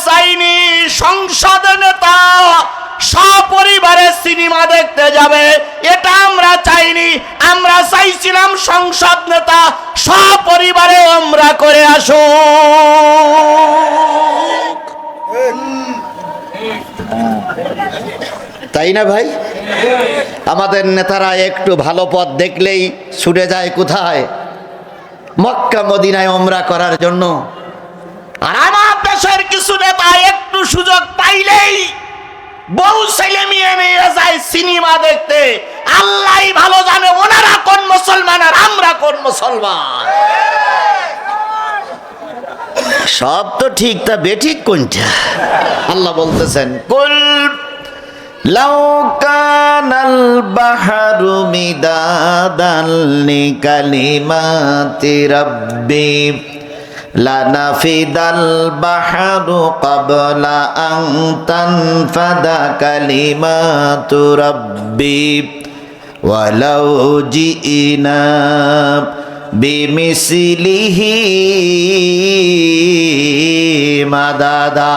চাইনি সংসদ নেতা সপরিবারে সিনেমা দেখতে যাবে, এটা আমরা চাইনি। আমরা চাইছিলাম সংসদ নেতা সপরিবারে উমরা করে আসুক। তাই না ভাই? আমাদের নেতারা একটু ভালো পথ দেখলেই ছুটে যায় কোথায়? মক্কা মদিনায় উমরা করার জন্য। আর আমার দেশের কিছু নেতা একটু সুযোগ পাইলেই বহু ছেলে মেয়ে নিয়ে যায় সিনেমা দেখতে। আল্লাহ ভালো জানে ওনারা কোন মুসলমান আর আমরা কোন মুসলমান। সব তো ঠিক, তা বেঠিক কোনটা? আল্লাহ বলতেছেন, কুল লাউ কানাল বাহরু মিদাদান লিকালিমাতি রাব্বি লানাফিদাল বাহরু ক্বাবলা আন তানফাদা কালিমাতু রাব্বি ওয়ালাউ জিইনা বিমিসলিহি মাদাদা।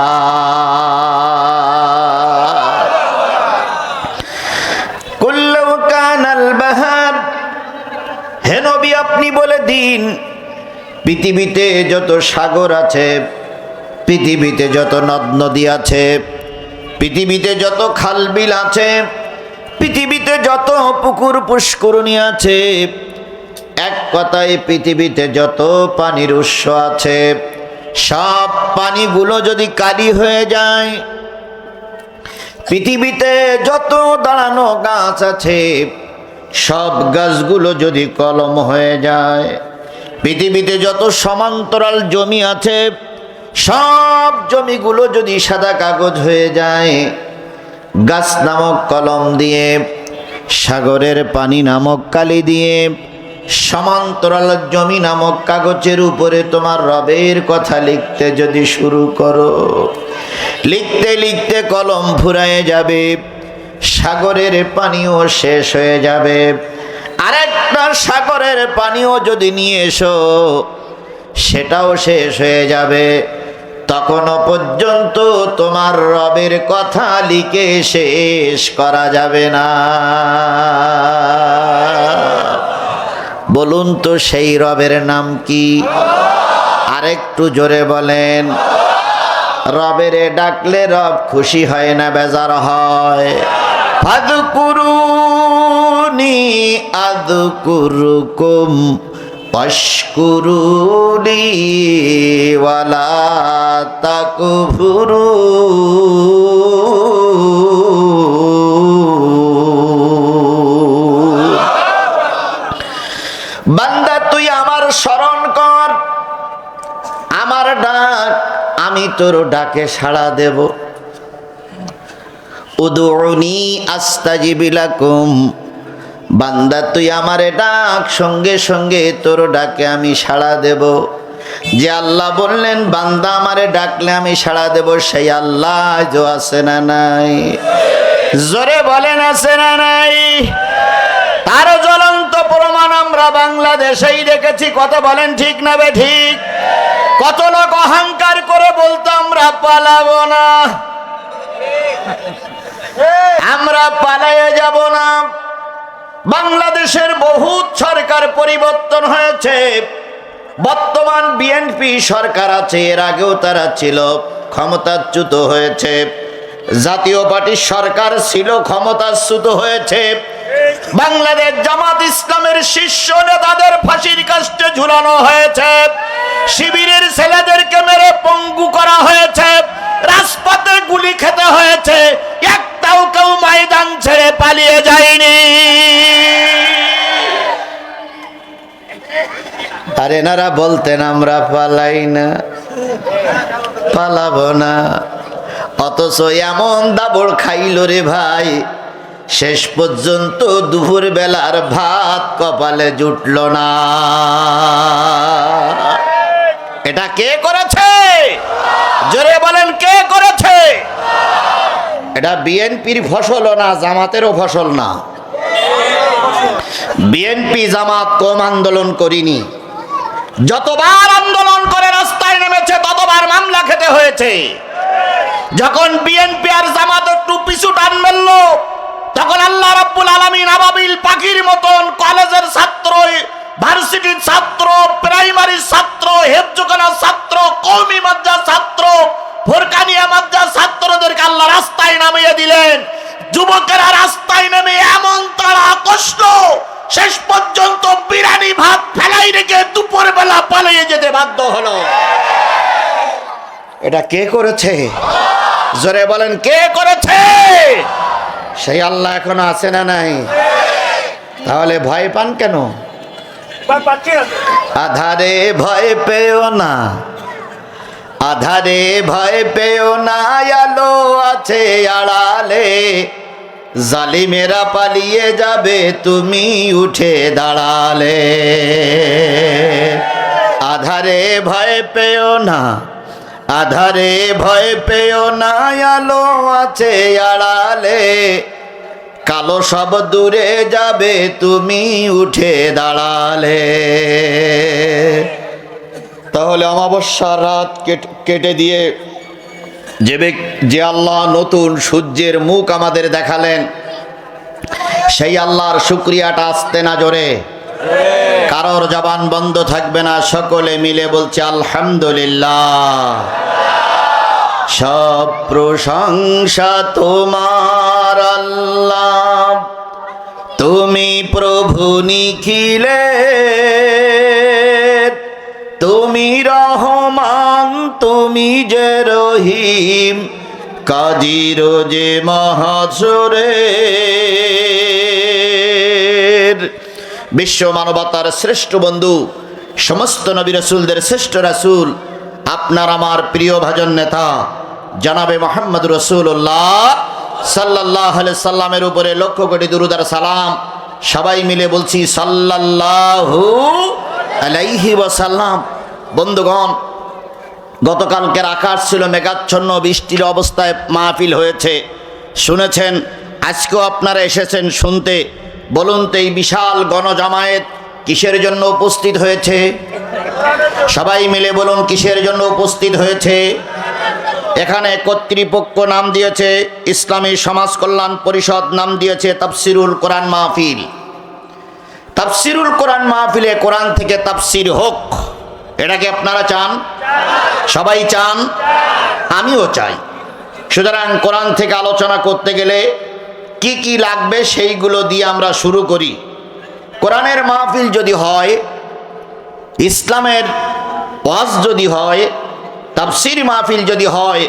কুল্লু কানাল বাহর, হে নবী আপনি বলে দিন পৃথিবীতে যত সাগর আছে, পৃথিবীতে যত নদ নদী আছে, পৃথিবীতে যত খালবিল আছে, পৃথিবীতে যত পুকুর পুষ্করণী আছে, এক কথায় পৃথিবীতে যত পানির উৎস আছে, সব পানিগুলো যদি কালি হয়ে যায়, পৃথিবীতে যত দাঁড়ানো গাছ আছে সব গাছগুলো যদি কলম হয়ে যায়, পৃথিবীতে যত সমান্তরাল জমি আছে সব জমিগুলো যদি সাদা কাগজ হয়ে যায়, গাছ নামক কলম দিয়ে, সাগরের পানি নামক কালি দিয়ে, সমান্তরাল জমি নামক কাগজের উপরে তোমার রবের কথা লিখতে যদি শুরু করো, লিখতে লিখতে কলম ফুরায়ে যাবে, সাগরের পানিও শেষ হয়ে যাবে। আরেকটা সাগরের পানিও যদি নিয়ে এসো সেটাও শেষ হয়ে যাবে। তখনও পর্যন্ত তোমার রবের কথা লিখে শেষ করা যাবে না। বলুন তো সেই রবের নাম কি? আরেকটু জোরে বলেন। রবেরে ডাকলে রব খুশি হয় না বেজার হয়? ফাযকুরুনি আযকুরুকুম ওয়াশকুরুলি ওয়ালা তাকফুরুন। বান্দা তুই আমার স্মরণ কর, আমার ডাক, আমি তোর ডাকে সাড়া দেব। উদউনি আস্তাজিব লাকুম, বান্দা তুই আমারে ডাক, সঙ্গে সঙ্গে তোর ডাকে আমি সাড়া দেব। যে আল্লাহ বললেন বান্দা আমারে ডাকলে আমি সাড়া দেব, সেই আল্লাহ যে আছে না নাই? জোরে বলেন আছে না নাই? তার জ্বলন্ত প্রমাণ আমরা বাংলাদেশেই দেখেছি। কত বলেন ঠিক না বে ঠিক? কত লোক অহংকার করে বলতো আমরা পালাবো না, আমরা পালাইয়ে যাব না। বাংলাদেশের বহুত সরকার পরিবর্তন হয়েছে, বর্তমান বিএনপি সরকার আছে, এর আগেও তারা ছিল, ক্ষমতাচ্যুত হয়েছে। জাতীয় পার্টির সরকার ছিল, ক্ষমতাচ্যুত হয়েছে। বাংলাদেশ জামাত ইসলামের শীর্ষ নেতাদের ফাঁসির কাস্টে ঝুলানো হয়েছে, শিবিরের ছেলেদেরকে মেরে পঙ্গু করা হয়েছে, রাজপথে গুলি খেতে হয়েছে, একটাও কেউ ময়দান ছেড়ে পালিয়ে যায়নি। আরে নারা বলতেন আমরা পালাই না, পালাবো না, অথচ এমন দাবড় খাইল রে ভাই, শেষ পর্যন্ত দুপুর বেলার ভাত কপালে জুটল না। এটা কে করেছে? জোরে বলেন কে করেছে? এটা বিএনপির ফসল না, জামাতেরও ফসল না। বিএনপি জামাত কম আন্দোলন করিনি, যতবার আন্দোলন করে রাস্তায় নেমেছে ততবার মামলা খেতে হয়েছে। যখন বিএনপি আর জামাত একটু পিছু টান মারল, তখন আল্লাহ রাব্বুল আলামিন আবাবিল পাখির মতন কলেজের ছাত্র, ভার্সিটির ছাত্র, প্রাইমারির ছাত্র, হেফজখানার ছাত্র, কওমি মাদ্রাসার ছাত্র, ফোরকানিয়া মাদ্রাসার ছাত্রদেরকে আল্লাহ রাস্তায় নামিয়ে দিলেন। যুবকেরা রাস্তায় নেমে এমন তারা কষ্ট, শেষ পর্যন্ত বিরানি ভাত ফেলাই রেখে দুপুর বেলা পালিয়ে যেতে বাধ্য হলো। এটা কে করেছে? জোরে বলেন, কে করেছে? সেই আল্লাহ এখনো আছে না নাই? তাহলে ভয় পান কেন? আধারে ভয় পেও না, আধারে ভয় পেও না, আলো আছে আড়ালে, জালিমেরা পালিয়ে যাবে তুমি উঠে দাঁড়ালে। আধারে ভয় পেও না, আধারে ভয় পেও না, আলো আছে আড়ালে, কালো সব দূরে যাবে তুমি উঠে দাঁড়ালে। তাহলে অমাবস্যার রাত কেটে দিয়ে যে আল্লাহ নতুন সূর্যের মুখ আমাদের দেখালেন, সেই আল্লাহর শুকরিয়াটা আসতে না জোরে, কারোর জবান বন্ধ থাকবে না, সকলে মিলে বলছে আলহামদুলিল্লাহ। সব প্রশংসা তোমার আল্লাহ, তুমি প্রভু নিখিলের, তুমি রহমান, তুমি যে রহিম, কাদির যে মহাসুরের। বিশ্ব মানবতার শ্রেষ্ঠ বন্ধু, সমস্ত নবী রাসূলদের শ্রেষ্ঠ রাসূল, আপনার আমার প্রিয় ভাজন নেতা জনাবে মুহাম্মদ রাসূলুল্লাহ সাল্লাল্লাহু আলাইহি সাল্লামের উপরে লক্ষ কোটি দুরূদ আর সালাম। সবাই মিলে বলছি সাল্লাল্লাহু আলাইহি ওয়াসাল্লাম। বন্ধুগণ, গতকালকের আকাশ ছিল মেঘাচ্ছন্ন, বৃষ্টির অবস্থায় মাহফিল হয়েছে, শুনেছেন। আজকেও আপনারা এসেছেন শুনতে। বলুন তো, এই বিশাল গণজামায়েত কিসের জন্য উপস্থিত হয়েছে? সবাই মিলে বলুন, কিসের জন্য উপস্থিত হয়েছে? এখানে কর্তৃপক্ষ নাম দিয়েছে ইসলামী সমাজ কল্যাণ পরিষদ, নাম দিয়েছে তাফসিরুল কোরআন মাহফিল। তাফসিরুল কোরআন মাহফিলে কোরআন থেকে তাফসির হোক, এটা কি আপনারা চান? সবাই চান, আমিও চাই। সুতরাং কোরআন থেকে আলোচনা করতে গেলে কি কি লাগবে সেইগুলো দিয়ে আমরা শুরু করি। কোরআনের মাহফিল যদি হয়, ইসলামের ওয়াজ যদি হয়, তাফসির মাহফিল যদি হয়,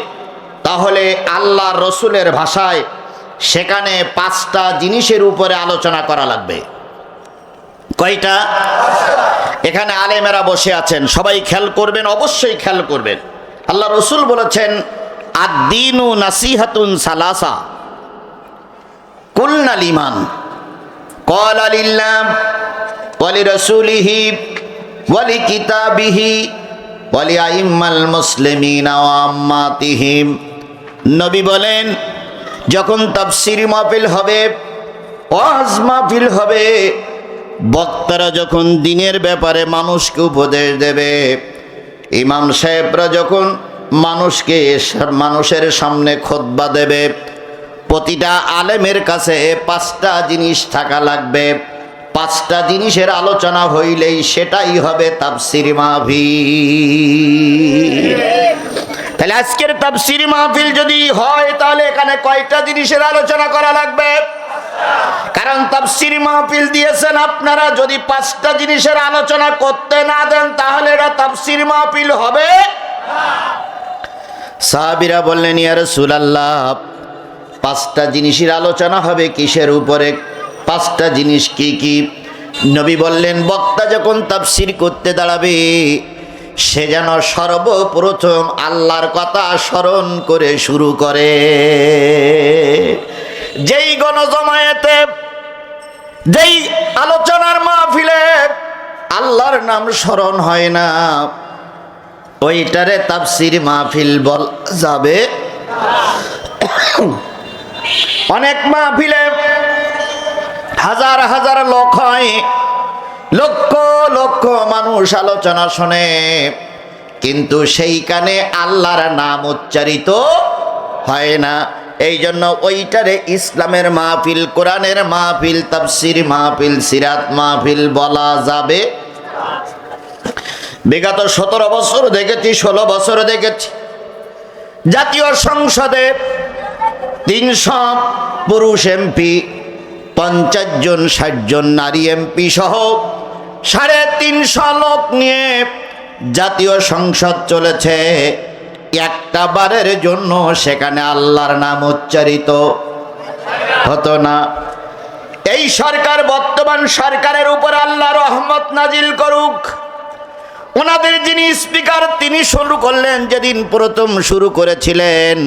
তাহলে আল্লাহ রসুলের ভাষায় সেখানে 5টা জিনিসের উপরে আলোচনা করা লাগবে। কয়টা? এখানে আলেমেরা বসে আছেন, সবাই খেয়াল করবেন, অবশ্যই খেয়াল করবেন। আল্লাহ রসুল বলেছেন, আদ-দীনু নাসিহাতুন সালাসা, কুলনা লিমান ক্বালা লিল্লাহ ওয়া লিরাসূলিহি ওয়া লিকিতাবিহি ওয়া লিআইম্মাল মুসলিমিনা ওয়া আম্মাতিহিম। নবী বলেন, যখন তাফসীর মাহফিল হবে, ওয়াজ মাহফিল হবে, বক্তারা যখন দ্বীনের ব্যাপারে মানুষকে উপদেশ দেবে, ইমাম সাহেবরা যখন মানুষের সামনে খুতবা দেবে, প্রতিটা আলেমের কাছে 5টা জিনিস থাকা লাগবে। 5টা জিনিসের আলোচনা হইলেই সেটাই হবে তাফসীর মাহফিল। তাহলে আজকের তাফসীর মাহফিল যদি হয়, তাহলে এখানে কয়টা জিনিসের আলোচনা করা লাগবে? কারণ তাফসীর মাহফিল দিয়েছেন আপনারা, যদি 5টা জিনিসের আলোচনা করতে না দেন, তাহলে এটা তাফসীর মাহফিল হবে না। সাহাবীরা বললেন, ইয়া রাসূলুল্লাহ, 5টা জিনিসের আলোচনা হবে, কিসের উপরে? 5টা জিনিস কি কি? নবী বললেন, বক্তা যখন তাফসীর করতে দাঁড়াবে, সে যেন সর্বপ্রথম আল্লাহর কথা স্মরণ করে শুরু করে। যেই গণজমায়েতে, যেই আলোচনার মাহফিলে আল্লাহর নাম স্মরণ হয় না, ওইটারে তাফসীর মাহফিল বলা যাবে। অনেক মাহফিলে হাজার হাজার লোক হয়, লক্ষ লক্ষ মানুষ আলোচনা শোনে, কিন্তু সেইখানে আল্লাহর নাম উচ্চারিত হয় না। এই জন্য ওইটারে ইসলামের মাহফিল, কোরআনের মাহফিল, তাফসির মাহফিল, সিরাত মাহফিল বলা যাবে। বিগত 17 বছর দেখেছি, 16 বছর দেখেছি, জাতীয় সংসদে 300 পুরুষ এমপি, 50 জন 60 জন নারী এমপি সহ 350 লোক নিয়ে জাতীয় সংসদ চলেছে। একটা বারের জন্য সেখানে আল্লাহর নাম উচ্চারিত হতো না। এই সরকার, বর্তমান সরকারের উপর আল্লাহ রহমত নাজিল করুক। ওনাদের যিনি স্পিকার, তিনি শুরু করলেন, যেদিন প্রথম শুরু করেছিলেন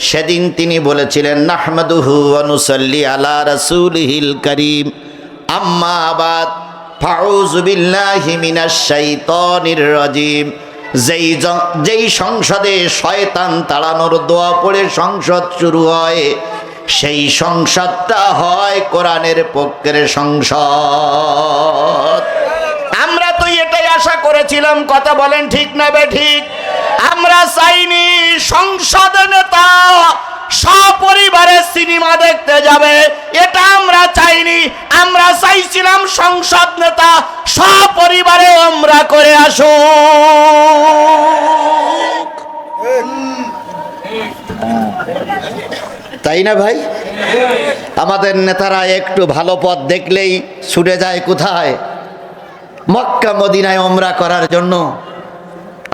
সেদিন তিনি বলেছিলেন, নাহমাদুহু ওয়া নুসাল্লি আলা রাসূলিহিল কারীম, আম্মা বাদ, ফাউযু বিল্লাহি মিনাশ শাইতানির রাজীম। যেই সংসদে শয়তান তাড়ানোর দোয়া পড়ে সংসদ শুরু হয়, সেই সংসদটা হয় কোরআনের পক্ষের সংসদ। আমরা তো এটাই আশা করেছিলাম, কথা বলেন ঠিক না বে ঠিক? আমরা চাইনি সংসদ নেতা সপরিবারে সিনেমা দেখতে যাবে, এটা আমরা চাইনি। আমরা চাইছিলাম সংসদ নেতা সপরিবারে ওমরা করে আসুক, তাই না ভাই? আমাদের নেতারা একটু ভালো পথ দেখলেই ছুটে যায় কোথায়? মক্কা মদিনায় ওমরা করার জন্য।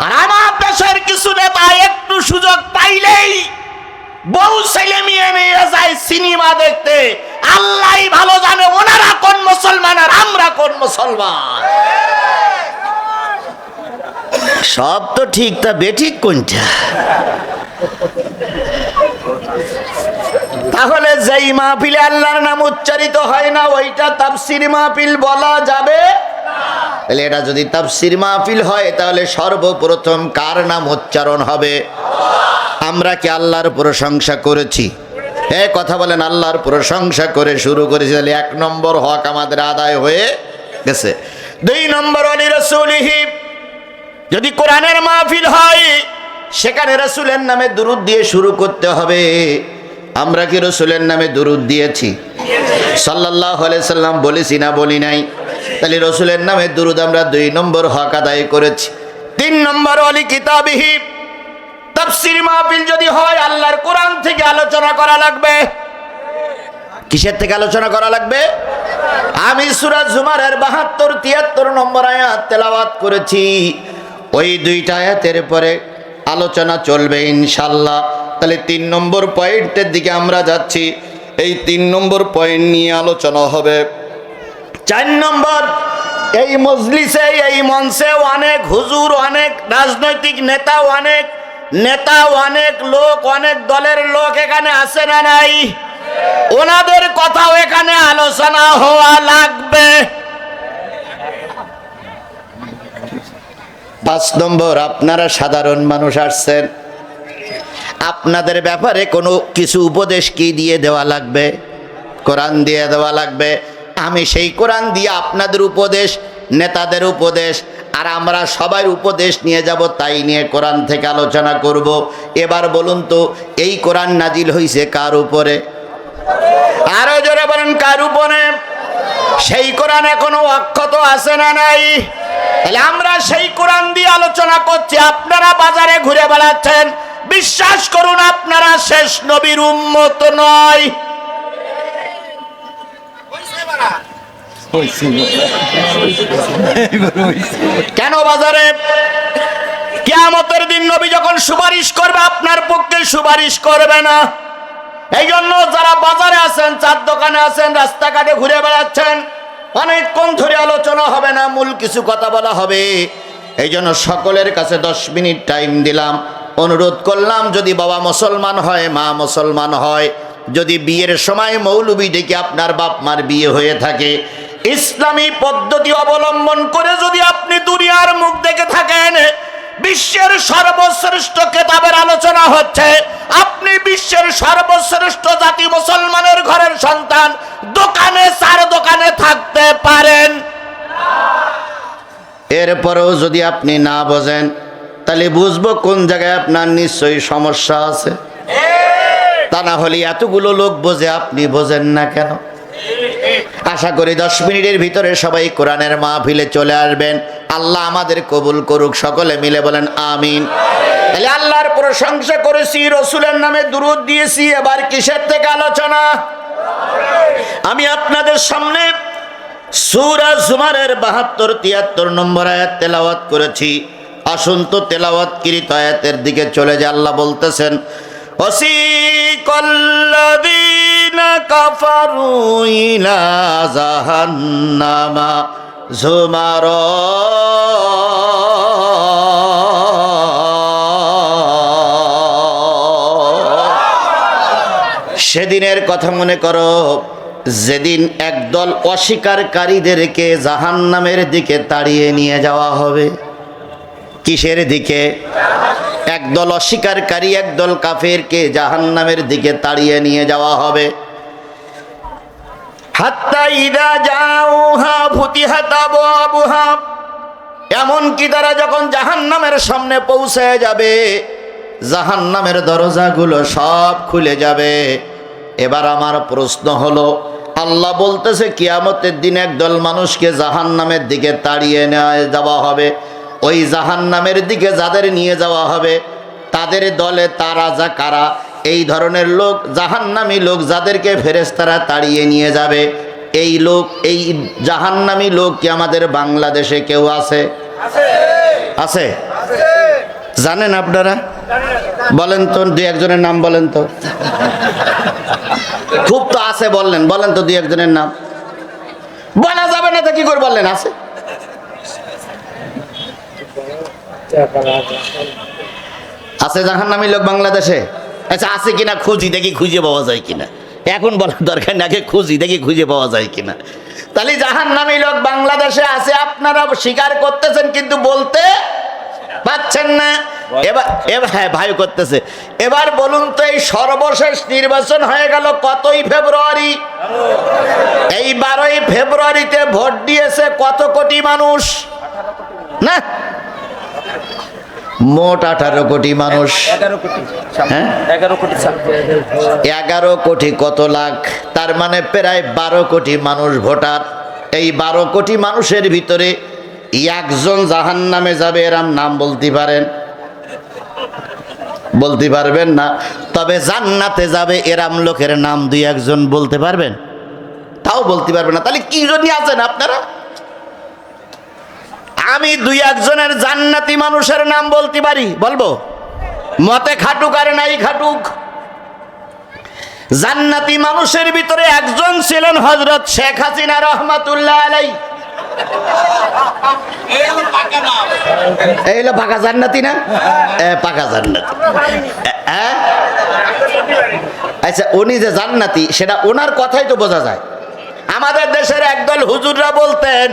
আর আমার দেশের কিছু নেতা একটু সুযোগ পাইলেই বউ ছেলে মেয়ে নিয়ে যায় সিনেমা দেখতে। আল্লাহই ভালো জানে ওনারা কোন মুসলমান আর আমরা কোন মুসলমান। সব তো ঠিক, তা বেঠিক কোনটা? তাহলে যেই মাহফিলে আল্লাহর নাম উচ্চারিত হয় না, ওইটা তাফসীর মাহফিল বলা যাবে? তাহলে এটা যদি তাফসীর মাহফিল হয়, তাহলে সর্বপ্রথম কার নাম উচ্চারণ হবে? আমরা কি আল্লাহর প্রশংসা করেছি? কথা বলেন, আল্লাহর প্রশংসা করে শুরু করেছি, তাহলে 1 নম্বর হক আমাদের আদায় হয়ে গেছে। 2 নম্বর, আলী রাসূলিহি, যদি কোরআনের মাহফিল হয় সেখানে রাসূলের নামে দুরূদ দিয়ে শুরু করতে হবে। আমরা কি রাসূলের নামে দুরূদ দিয়েছি? সাল্লাল্লাহু আলাইহি সাল্লাম বলেছি না বলি নাই? তাহলে রাসূলের নামে দুরূদ আমরা 2 নম্বর হক আদায় করেছি। 3 নম্বর, আলী কিতাবিহি, তাফসীর মাহফিল যদি হয় আল্লাহর কোরআন থেকে আলোচনা করা লাগবে। কিসের থেকে আলোচনা করা লাগবে? আমি সূরা জুমারের 72, 73 নম্বর আয়াত তেলাওয়াত করেছি। ওই 2টা আয়াতের পরে আলোচনা চলবে ইনশাআল্লাহ। তাহলে 3 নম্বর পয়েন্টের দিকে আমরা যাচ্ছি। এই 3 নম্বর পয়েন্ট নিয়ে আলোচনা হবে। 4 নম্বর, এই মজলিসে, এই মঞ্চে অনেক হুজুর, অনেক রাজনৈতিক নেতা, অনেক লোক, অনেক দলের লোক এখানে আছে না নাই? ওনাদের কথাও এখানে আলোচনা হওয়া লাগবে। 5 নম্বর, আপনারা সাধারণ মানুষ আসছেন, আপনাদের ব্যাপারে কোনো কিছু উপদেশ কি দিয়ে দেওয়া লাগবে? কোরআন দিয়ে দেওয়া লাগবে। আমি সেই কোরআন দিয়ে আপনাদের উপদেশ, নেতাদের উপদেশ, আর আমরা সবাই উপদেশ নিয়ে যাব, তাই নিয়ে কোরআন থেকে আলোচনা করব। এবার বলুন তো, এই কোরআন নাজিল হয়েছে কার উপরে? আরো জোরে বলেন, কার উপরে? সেই কোরআন এখনো অক্ষত আছে না নাই? তাহলে আমরা সেই কোরআন দিয়ে আলোচনা করছি, আপনারা বাজারে ঘুরে বেড়াচ্ছেন। বিশ্বাস করুন, আপনারা শেষ নবীর উম্মত নয়। কেন বাজারে? কিয়ামতের দিন নবী যখন সুপারিশ করবে, আপনার পক্ষে সুপারিশ করবে না। এই জন্য যারা বাজারে আছেন, চার দোকানে আছেন, রাস্তাঘাটে ঘুরে বেড়াচ্ছেন, অনেকক্ষণ ধরে আলোচনা হবে না, মূল কিছু কথা বলা হবে। এই জন্য সকলের কাছে 10 মিনিট টাইম দিলাম, অনুরোধ করলাম, যদি বাবা মুসলমান হয়, মা মুসলমান হয়, যদি বিয়ের সময় মৌলবি ডেকে আপনার বাপ মার বিয়ে হয়ে থাকে, ইসলামী পদ্ধতি অবলম্বন করে যদি আপনি দুনিয়ার মুখ দেখে থাকেন, বিশ্বের সর্বশ্রেষ্ঠ কিতাবের আলোচনা হচ্ছে, আপনি বিশ্বের সর্বশ্রেষ্ঠ জাতি মুসলমানের ঘরের সন্তান, দোকানে 4 দোকানে থাকতে পারেন। এরপরেও যদি আপনি না বোঝেন, তাহলে বুঝবো কোন জায়গায় আপনার নিশ্চয়ই সমস্যা আছে। তা না হলে এতগুলো লোক বোঝে, আপনি বোঝেন না কেন? আশা করি 10 মিনিটের ভিতরে সবাই কোরআনের মাহফিলে চলে আসবেন। আল্লাহ আমাদের কবুল করুক, সকলে মিলে বলেন আমিন। তাহলে আল্লাহর প্রশংসা করেছি, রসুলের নামে দুরূদ দিয়েছি, এবার কিসের থেকে আলোচনা? আমি আপনাদের সামনে সূরা জুমারের 72-73 নম্বর আয়াত তেলাওয়াত করেছি। আসুন তো তেলাওয়াতকৃত আয়াতের দিকে চলে যায়। আল্লাহ বলতেছেন, ওয়াসিকাল্লাযীনা কাফারু ইলা জাহান্নামা যুমারা সেদিনের কথা মনে করো যেদিন একদল অস্বীকারীদেরকে জাহান্নামের দিকে তাড়িয়ে নিয়ে যাওয়া হবে। কিসের দিকে? একদল অস্বীকারী, একদল কাফেরকে জাহান্নামের দিকে তাড়িয়ে নিয়ে যাওয়া হবে। হাত্তা ইযা জাউহা ফুতিহাত আবওয়াবুহা, এমন কি তারা যখন জাহান্নামের সামনে পৌঁছে যাবে, জাহান্নামের দরজাগুলো সব খুলে যাবে। এবার আমার প্রশ্ন হলো, আল্লাহ বলতেছে কিয়ামতের দিন একদল মানুষকে জাহান্নামের দিকে তাড়িয়ে নিয়ে যাওয়া হবে। ওই জাহান্নামের দিকে যাদের নিয়ে যাওয়া হবে তাদের দলে তারা যা কারা, এই ধরনের লোক, জাহান্নামী লোক যাদেরকে ফেরেশতারা তাড়িয়ে নিয়ে যাবে, এই লোক, এই জাহান্নামী লোক কি আমাদের বাংলাদেশে কেউ আছে? আছে? জানেন আপনারা? বলেন তো, দুই একজনের নাম বলেন তো। খুব তো আছে, বললেন, বলেন তো দুই একজনের নাম। বলা যাবে না তো কি করে বললেন আছে? আছে জাহান্নামী লোক বাংলাদেশে? আচ্ছা আছে কিনা খুঁজি দেখি, খুঁজে পাওয়া যায় কিনা। এখন বলার দরকার নাকি, খুঁজি দেখি খুঁজে পাওয়া যায় কিনা। তাহলে জাহান্নামী লোক বাংলাদেশে আছে, আপনারা স্বীকার করতেছেন কিন্তু বলতে পাচ্ছেন না। এবার হ্যাঁ ভাই করতেছে। এবার বলুন তো, এই সর্বশেষ নির্বাচন হয়ে গেল কতই ফেব্রুয়ারি? এই 12ই ফেব্রুয়ারিতে ভোট দিয়েছে কত কোটি মানুষ? না, মোট 18 কোটি মানুষ। 11 কোটি কত লাখ, তার মানে প্রায় 12 কোটি মানুষ ভোটার। এই 12 কোটি মানুষের ভিতরে একজন জাহান্নামে যাবে, এরম নাম বলতে পারেন? বলতে পারবেন না। তবে জান্নাতে যাবে এরম লোকের নাম দুই একজন বলতে পারবেন? তাও বলতে পারবেন না। তাহলে কি জন্য আছেন আপনারা? আমি দুই একজনের জান্নাতি মানুষের নাম বলতে পারি, বলবো? মতে খাটুক আর নাই খাটুক, জান্নাতি মানুষের ভিতরে একজন ছিলেন হযরত শেখ হাসিনা রহমাতুল্লাহ আলাইহি। এই হলো পাকা জান্নাতি না? পাকা জান্নাতি। আচ্ছা, উনি যে জান্নাতি সেটা ওনার কথাই তো বোঝা যায়। আমাদের দেশের একদল হুজুররা বলতেন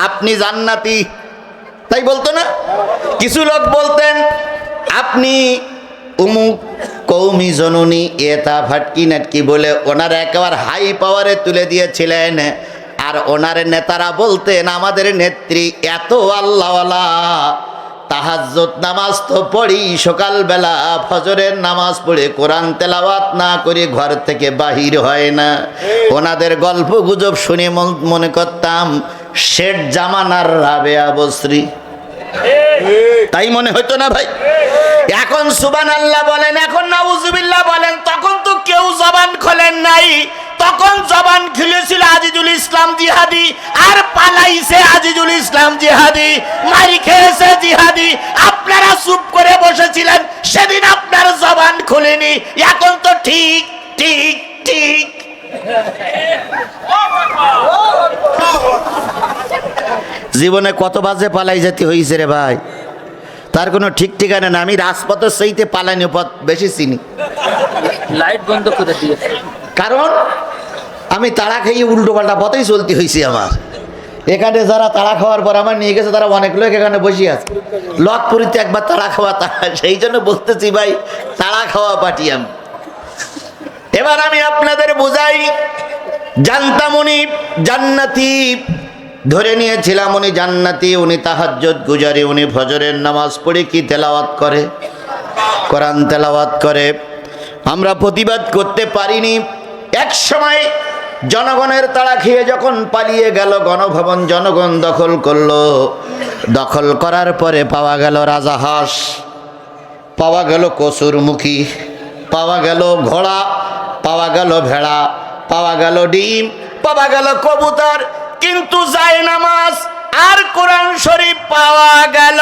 আপনি জান্নাতি, তাই বলতো না? কিছু লোক বলতেন আপনি উমুক কৌমি জননী, এটা ফাটকি নাটকি বলে ওনারা একেবারে হাই পাওয়ারে তুলে দিয়েছিলেন। আর ওনার নেতারা বলতেন আমাদের নেত্রী এত আল্লাহওয়ালা, তাহাজ্জুদ নামাজ তো পড়ি, সকালবেলা ফজরের নামাজ পড়ে কোরআন তেলাওয়াত না করে ঘর থেকে বাহির হয় না। ওনাদের গল্প গুজব শুনে মনে করতাম শেঠ জামানার রাবেয়া বসরি, তাই মনে হতো না ভাই? এখন সুবহানাল্লাহ বলেন, এখন নাউজুবিল্লাহ বলেন, তখন তো কেউ জবান খোলেন নাই। তখন জবান খুলেছিল আজিজুল ইসলাম জিহাদি, আর পালাইছে আজিজুল ইসলাম জিহাদি, মারি খেয়েছে জিহাদি। আপনারা চুপ করে বসেছিলেন, সেদিন আপনার জবান খুলেনি। এখন তো ঠিক ঠিক ঠিক। জীবনে কত বাজে পালাই যেতে হয়েছে রে ভাই, তার কোনো ঠিক ঠিকানা না। আমি রাজপথের সেইতে পালানি পথ বেশি চিনি। লাইট বন্ধ করে দিয়েছে, কারণ আমি তাড়া খেয়ে উল্টো পাল্টা পথেই চলতে হয়েছি আমার। এখানে যারা তাড়া খাওয়ার পর আমার নিয়ে গেছে তারা অনেক লোক এখানে বসে আছে। লকপুরিতে একবার তাড়া খাওয়া, সেই জন্য বলতেছি ভাই তাড়া খাওয়া পাটি আমি। এবার আমি আপনাদের বুঝাই, জানতাম উনি জান্নাতি, ধরে নিয়েছিলাম উনি জান্নাতি। উনি তাহাজ্জুদ গুজারি, উনি ফজরের নামাজ পড়ে কি তেলাওয়াত করে? কোরআন তেলাওয়াত করে। আমরা প্রতিবাদ করতে পারিনি। এক সময় জনগণের তাড়া খেয়ে যখন পালিয়ে গেল, গণভবন জনগণ দখল করলো। দখল করার পরে পাওয়া গেল রাজাহাঁস, পাওয়া গেল কসুরমুখী, পাওয়া গেল ঘোড়া, পাওয়া গেল ভেড়া, পাওয়া গেল ডিম, পাওয়া গেল কবুতর, কিন্তু জায়নামাজ আর কোরআন শরীফ পাওয়া গেল।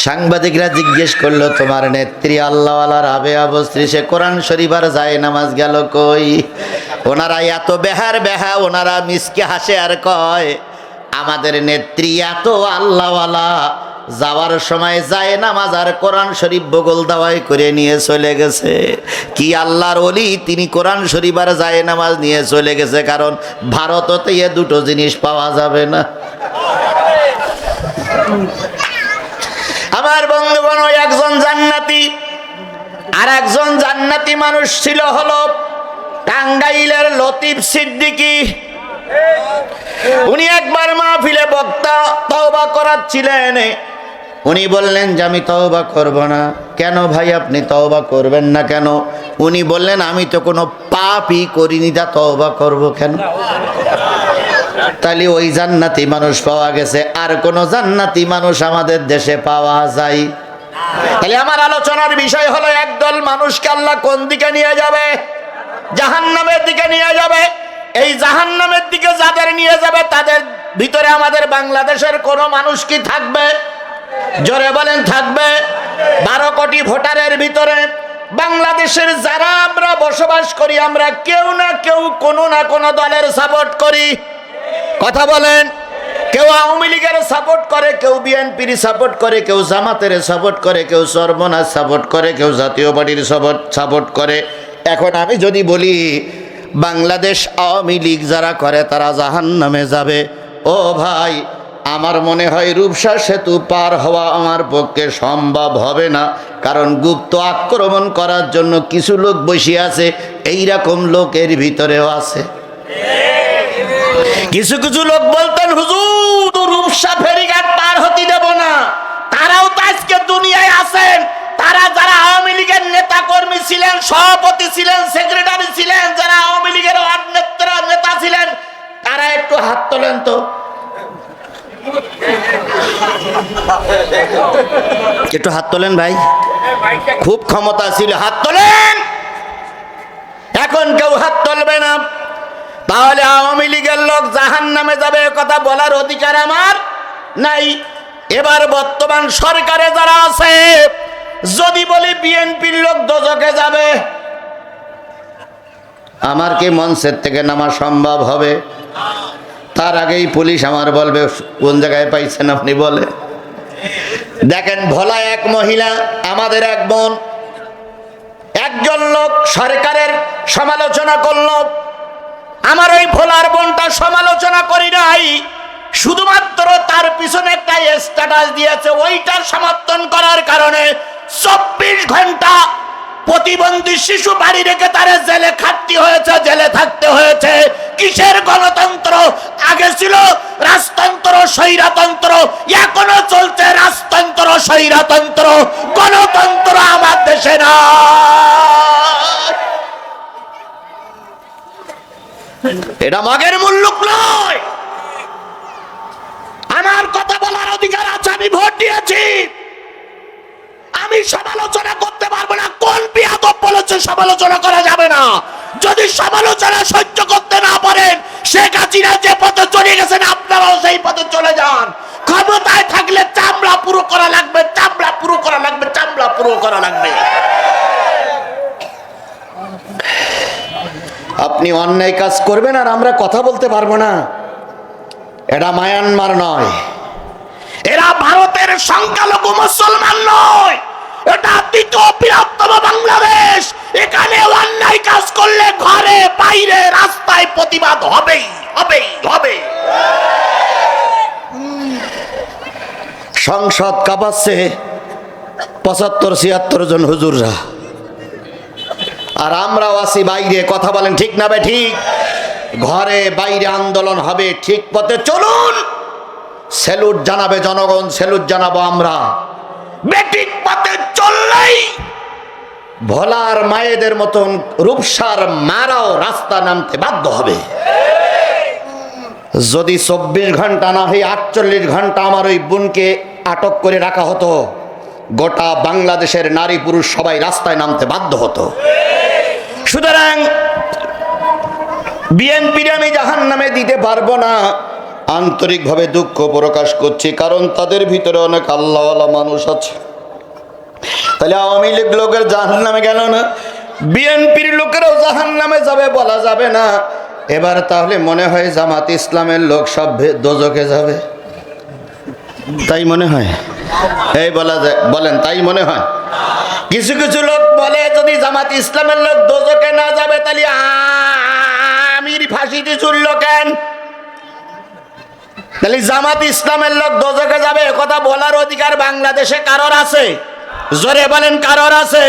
সাংবাদিকরা জিজ্ঞেস করলো, তোমার নেত্রী আল্লাহওয়ালা রাবেয়া বস্ত্রী, সে কোরআন শরীফ আর জায়নামাজ গেল কই? ওনারা এত বেহা, ওনারা মিসকে হাসে আর কয়, আমাদের নেত্রী এত আল্লাহওয়ালা, যাওয়ার সময় জায়নামাজ আর কোরআন শরীফ বগল দাওয়াই করে নিয়ে চলে গেছে। কি আল্লাহর ওলি, তিনি কোরআন শরীফ আর জায়নামাজ নিয়ে চলে গেছে, কারণ ভারততে এ দুটো জিনিস পাওয়া যাবে না। আমার বন্ধুগণ, একজন জান্নাতি আর একজন জান্নাতি মানুষ ছিল হলো টাঙ্গাইলের লতিফ সিদ্দিকী। উনি একবার মাহফিলে বক্তা তওবা করাচ্ছিলেন। উনি বললেন যে আমি তওবা করব না। কেন ভাই আপনি তওবা করবেন না কেন? উনি বললেন আমি তো কোনো পাপই করিনি, তা তওবা করব কেন? তাহলে ওই জান্নাতি মানুষ পাওয়া গেছে, আর কোন জান্নাতি মানুষ আমাদের দেশে পাওয়া যায়? তাহলে আমার আলোচনার বিষয় হলো, একদল মানুষকে আল্লাহ কোন দিকে নিয়ে যাবে? জাহান্নামের দিকে নিয়ে যাবে। এই জাহান্নামের দিকে যাদের নিয়ে যাবে, তাদের ভিতরে আমাদের বাংলাদেশের কোন মানুষ কি থাকবে? জোরে বলেন, থাকবে? 12 কোটি ভোটারের ভিতরে বাংলাদেশের যারা আমরা বসবাস করি, আমরা কেউ না কেউ কোনো না কোনো দলের সাপোর্ট করি। কথা বলেন। কেউ আওয়ামী লীগের সাপোর্ট করে, কেউ বিএনপির সাপোর্ট করে, কেউ জামাতের সাপোর্ট করে, কেউ সর্বনাশ সাপোর্ট করে, কেউ জাতীয় পার্টির সাপোর্ট করে। এখন আমি যদি বলি বাংলাদেশ আওয়ামী লীগ যারা করে তারা জাহান্নামে যাবে, ও ভাই, আমার মনে হয় রূপসা সেতু পার হওয়া আমার পক্ষে সম্ভব হবে না। কারণ গুপ্ত আক্রমণ করার জন্য কিছু লোক বসে আছে, এইরকম লোকের ভিতরেও আছে। কিছু কিছু লোক বলতেন, হুজুর রূপসা ফেরিঘাট পার হতে দেব না। তারাও তো আজকে দুনিয়ায় আছেন। তারা যারা আওয়ামী লীগের নেতা কর্মী ছিলেন, সভাপতি ছিলেন, সেক্রেটারি ছিলেন, যারা আওয়ামী লীগের নেতা ছিলেন, তারা একটু হাত তোলেন তো। একটু হাত তোলেন ভাই, খুব ক্ষমতা ছিল, হাত তোলেন। এখন কেউ হাত তুলবে না। তাহলে আওয়ামী লীগের লোক জাহান্নামে যাবে কথা বলার অধিকার আমার নাই। এবার বর্তমান সরকারে যারা আছে, যদি বলি বিএনপির লোক দোজখে যাবে, আমার কি মঞ্চের থেকে নামা সম্ভব হবে? তার আগেই পুলিশ আমার বলবে কোন জায়গায় পাইছেন আপনি বলে। দেখেন, ভোলা এক মহিলা, আমাদের এক বোন, একজন লোক সরকারের সমালোচনা করলো। আমার ওই ভোলার বোনটা সমালোচনা করি নাই, শুধুমাত্র তার পিছনে একটা স্ট্যাটাস দিয়েছে। ওইটার সমর্থন করার কারণে 24 ঘন্টা প্রতিবন্ধী শিশু বাড়ি রেখে তারে জেলে খাটতে হয়েছে, জেলে থাকতে হয়েছে। কিসের গণতন্ত্র? আগে ছিল রাজতন্ত্র, স্বৈরতন্ত্র, এখনো চলছে রাজতন্ত্র, স্বৈরতন্ত্র। গণতন্ত্র আমার দেশে না। এটা মগের মুল্লুক নয়। আমার কথা বলার অধিকার আছে, আমি ভোট দিয়েছি। আমি সমালোচনা করতে পারবো না। কোন বিয়াদব বলেছে সমালোচনা করা যাবে না? যদি সমালোচনা সহ্য করতে না পারেন, শেখ হাসিনা যে পথে চলে গেছেন, আপনারাও সেই পথে চলে যান। ক্ষমতায় থাকলে চামড়া পুরো করা লাগবে, চামড়া পুরো করা লাগবে, চামড়া পুরো করা লাগবে। আপনি অন্যায় কাজ করবেন আর আমরা কথা বলতে পারবো না। এটা মায়ানমার নয়, এরা ভারতের সংখ্যালঘু মুসলমান নয়, এটা দ্বিতীয় বৃহত্তম বাংলাদেশ। এখানে অন্যায় কাজ করলে ঘরে বাইরে রাস্তায় প্রতিবাদ হবেই হবে হবে। সংসদ কাঁপাচ্ছে 75-76 জন হুজুররা, আর আমরাও আছি বাইরে। কথা বলেন ঠিক না বে ঠিক? ঘরে বাইরে আন্দোলন হবে, ঠিক পথে চলুন। স্যালুট জানাবে জনগণ, স্যালুট জানাবো আমরা। বেঠিক পথে চললেই ভোলার মায়েদের মতন রূপসার মারাও রাস্তা নামতে বাধ্য হবে। যদি 24 ঘন্টা না হয় 48 ঘন্টা আমার ওই বোনকে আটক করে রাখা হতো, গোটা বাংলাদেশের নারী পুরুষ সবাই রাস্তায় নামতে বাধ্য হতো। সুতরাং বিএনপির আমি জাহান্নামে দিতে পারবো না, আন্তরিকভাবে দুঃখ প্রকাশ করছি, কারণ তাদের ভিতরে অনেক আল্লাহওয়ালা মানুষ আছে। তাহলে আওয়ামী লীগ লোকের জাহান্নামে গেল না, বিএনপির লোকেরাও জাহান্নামে যাবে বলা যাবে না। এবার তাহলে মনে হয় জামাত ইসলামের লোক সব দোজখে যাবে, তাই মনে হয়? এই বলা যায়, বলেন তাই মনে হয়? কিছু কিছু লোক বলে যদি জামাত ইসলামের লোক দোজখে না যাবে তাহলে আমির ফাঁসিতে ঝুললো কেন? তাহলে জামাত ইসলামের লোক দোজখে যাবে কথা বলার অধিকার বাংলাদেশে কারোর আছে? জোরে বলেন, কারোর আছে?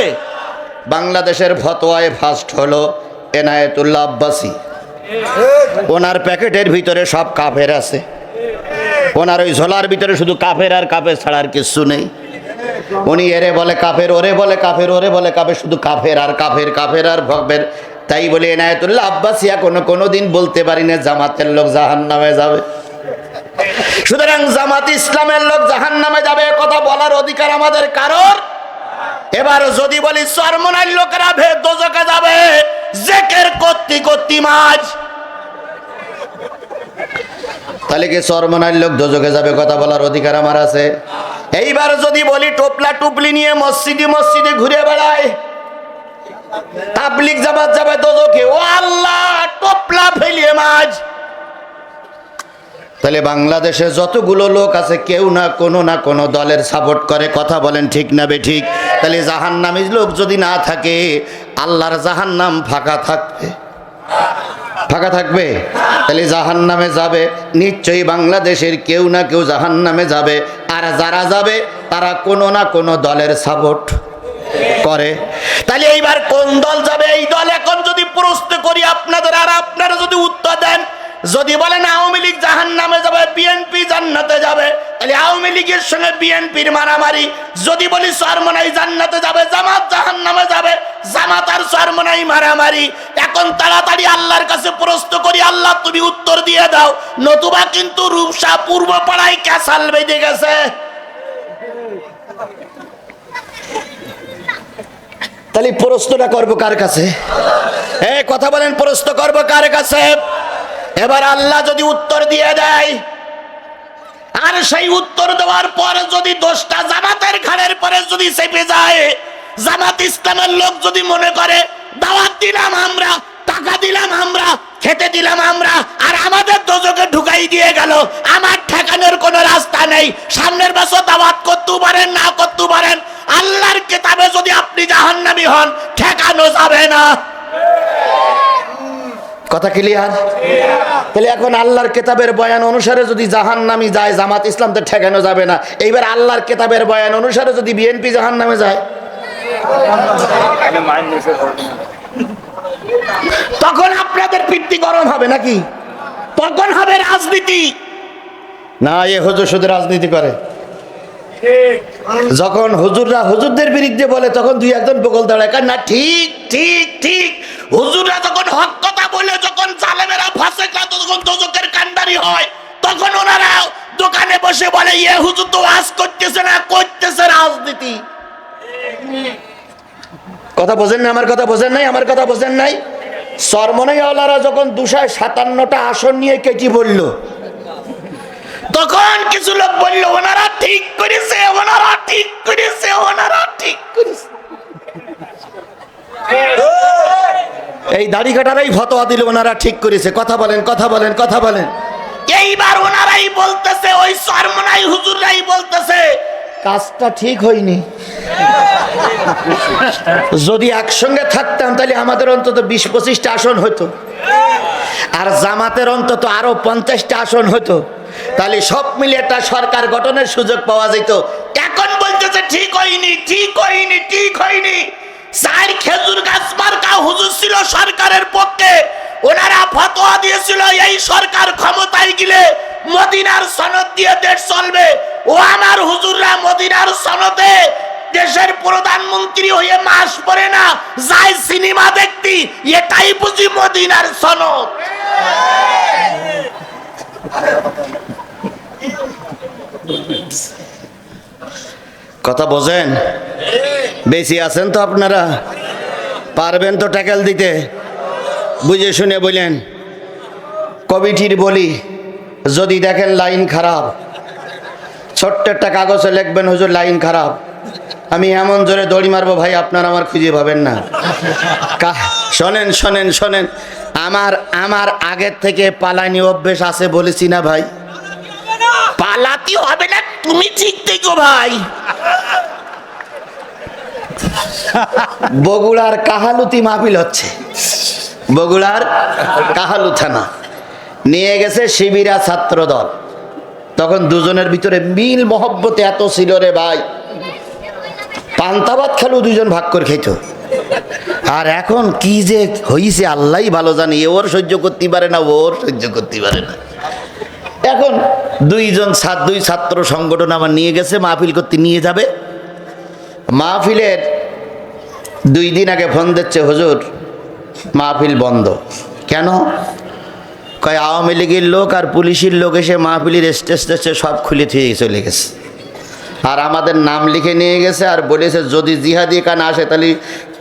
বাংলাদেশের ফতোয়ায় ফার্স্ট হলো এনায়েতুল্লাহ আব্বাসী। ওনার প্যাকেটের ভিতরে সব কাফের আছে, ওনার ওই ঝোলার ভিতরে শুধু কাফের আর কাফের ছাড়া আর কিছু নেই। উনি এরে বলে কাফের, ওরে বলে কাফের, ওরে বলে কাফের, শুধু কাফের আর কাফের, কাফের আর কাফের। তাই বলে এনায়েতুল্লাহ আব্বাসী কোনোদিন বলতে পারি না জামাতের লোক জাহান্নামে যাবে। সুতরাং জামাত ইসলামের লোক জাহান্নামে যাবে কথা বলার অধিকার আমাদের কারোর? এবার যদি বলি চরমনাইর লোকেরা দোজখে যাবে জেকের করতে করতে মাঝ, তাহলে কি চরমনাইর লোক দোজখে যাবে কথা বলার অধিকার আমার আছে? এইবার যদি বলি টোপলা টুপলি নিয়ে মসজিদে মসজিদে ঘুরে বেড়ায়, তাবলিগ জামাত যাবে দোজখে, ও আল্লাহ টোপলা ফেলিয়ে মাঝ। তাহলে বাংলাদেশে যতগুলো লোক আছে কেউ না কোনো দলের সাপোর্ট করে, কথা বলেন ঠিক না বেঠিক? তাহলে জাহান্নামী লোক যদি না থাকে আল্লাহর জাহান্নাম ফাঁকা থাকবে, ফাঁকা থাকবে? তাহলে জাহান্নামে যাবে নিশ্চয়ই বাংলাদেশের কেউ না কেউ জাহান্নামে যাবে, আর যারা যাবে তারা কোনো না কোনো দলের সাপোর্ট করে। তাহলে এইবার কোন দল যাবে? এই দল এখন যদি প্রশ্ন করি আপনাদের, আর আপনারা যদি উত্তর দেন, যদি বলেন আওয়ামী লীগ জাহান্নামে যাবে, বিএনপি জান্নাতে যাবে, তাহলে আওয়ামী লীগের সঙ্গে বিএনপির মারামারি। যদি বলি চরমনাই জান্নাতে যাবে, জামাত জাহান্নামে যাবে, জামাত আর চরমনাই মারামারি। এখন তাড়াতাড়ি আল্লাহর কাছে প্রশ্ন করি, আল্লাহ তুমি উত্তর দিয়ে দাও, নতুবা কিন্তু রূপসা পূর্ব পাড়ায় ক্যাসাল বেঁধে গেছে। তাহলে প্রশ্নটা করবো কার কাছে? কথা বলেন, প্রশ্ন করবো কার কাছে? এবার আল্লাহ যদি উত্তর দিয়ে দেয়, আর সেই উত্তর দেওয়ার পর যদি দোষটা জামাতের ঘাড়ের পরে যদি চেপে যায়, জামাত ইসলামের লোক যদি মনে করে দাওয়াত দিলাম আমরা, টাকা দিলাম আমরা, খেতে দিলাম আমরা, আর আমাদের দোজখে ঢুকাই দিয়ে গেল, আমার ঠেকানোর কোনো রাস্তা নেই, সামনের বছর দাওয়াত করতে পারেন না করতে পারেন, আল্লাহর কিতাবে যদি আপনি জাহান্নামী হন ঠেকানো যাবে না। কথা ক্লিয়ার? তাহলে এখন আল্লাহর কিতাবের বয়ান অনুসারে যদি জাহান্নামী যায় জামাত ইসলাম তো ঠেকানো যাবে না। এইবার আল্লাহর কিতাবের বয়ান অনুসারে যদি বিএনপি জাহান্নামে যায়, তখন আপনাদের পিত্তি গরম হবে নাকি? তখন হবে রাজনীতি। না, এ হুজুর শুধু রাজনীতি করে। যখন হুজুররা হুজুরদের বিরুদ্ধে বলে তখন দুই একজন বগল দাঁড়ায়, না ঠিক ঠিক ঠিক, হুজুররা যখন হক কথা বলে, যখন জালেমেরা ফাসেকরা তখন দোজখের কান্ডারি হয়, তখন ওনারা দোকানে বসে বলে এ হুজুর তো ওয়াজ করতেছে না, করতেছে রাজনীতি। কথা বোঝেন না? আমার কথা বোঝেন নাই? আমার কথা বোঝেন নাই? চরমনাই আওলারা যখন 257টা আসন নিয়ে কেটি বলল, তখন কিছু লোক বলল ওনারা ঠিক করেছে, ওনারা ঠিক করেছে, ওনারা ঠিক করেছে। এই দাড়ি কাটারাই ফতোয়া দিল ওনারা ঠিক করেছে। কথা বলেন, কথা বলেন, কথা বলেন। এইবার ওনারাই বলতেছে, ওই চরমনাই হুজুররাই বলতেছে কাজটা ঠিক হয়নি। যদি একসঙ্গে থাকতাম তাহলে আমাদের অন্তত 20-25টা আসন হতো, আর জামাতের অন্তত আরো 50টা আসন হতো, তাহলে সব মিলে একটা সরকার গঠনের সুযোগ পাওয়া যেত। এখন বলতেছে ঠিক হয়নি, ঠিক হয়নি, ঠিক হয়নি। চার খেজুর গাছ মার্কা হুজুর ছিল সরকারের পক্ষে, ওনারা ফতোয়া দিয়েছিল এই সরকার ক্ষমতায় গেলে মদিনার সনদ দিয়ে দেশ চলবে। ও আমার হুজুররা মদিনার সনদে দেশের প্রধানমন্ত্রী হয়ে মাস পরে না যায় সিনেমা দেখতি, এটাই বুঝি মদিনার সনদ। কথা বোঝেন? বেশি আছেন তো আপনারা, পারবেন তো ট্যাকেল দিতে? বুঝে শুনে বললেন। কমিটির বলি, যদি দেখেন লাইন খারাপ, ছোট্ট একটা কাগজে লিখবেন, হুজুর লাইন খারাপ, আমি এমন জোরে দড়ি মারবো ভাই আপনার আমার খুঁজে পাবেন না। শোনেন শোনেন শোনেন, আমার আগের থেকে পালানি অভ্যেস আছে বলেছি না ভাই? পালাতে হবে না, তুমি ঠিক থেকো ভাই। বগুড়ার কাহালুতি মাহফিল হচ্ছে, বগুড়ার কাহালু থানা নিয়ে গেছে শিবিরা ছাত্র দল। তখন দুজনের ভিতরে মিল মহব্বতে এত ছিল রে ভাই, পান্তাবাদ খেলো দুজন ভাগ করে খেত। আর এখন কি যে হইছে আল্লাহ ভালো জানে, ওর সহ্য করতে পারে না, ওর সহ্য করতে পারে না। এখন দুই ছাত্র সংগঠন আমার নিয়ে গেছে মাহফিল করতে, নিয়ে যাবে। মাহফিলের 2 দিন আগে ফোন দিচ্ছে, হুজুর মাহফিল বন্ধ। কেন? কয় আওয়ামী লীগের লোক আর পুলিশের লোক এসে মাহফিলের স্টেজ সব খুলে থুয়ে চলে গেছে, আর আমাদের নাম লিখে নিয়ে গেছে, আর বলেছে যদি জিহাদি কান আসে তাহলে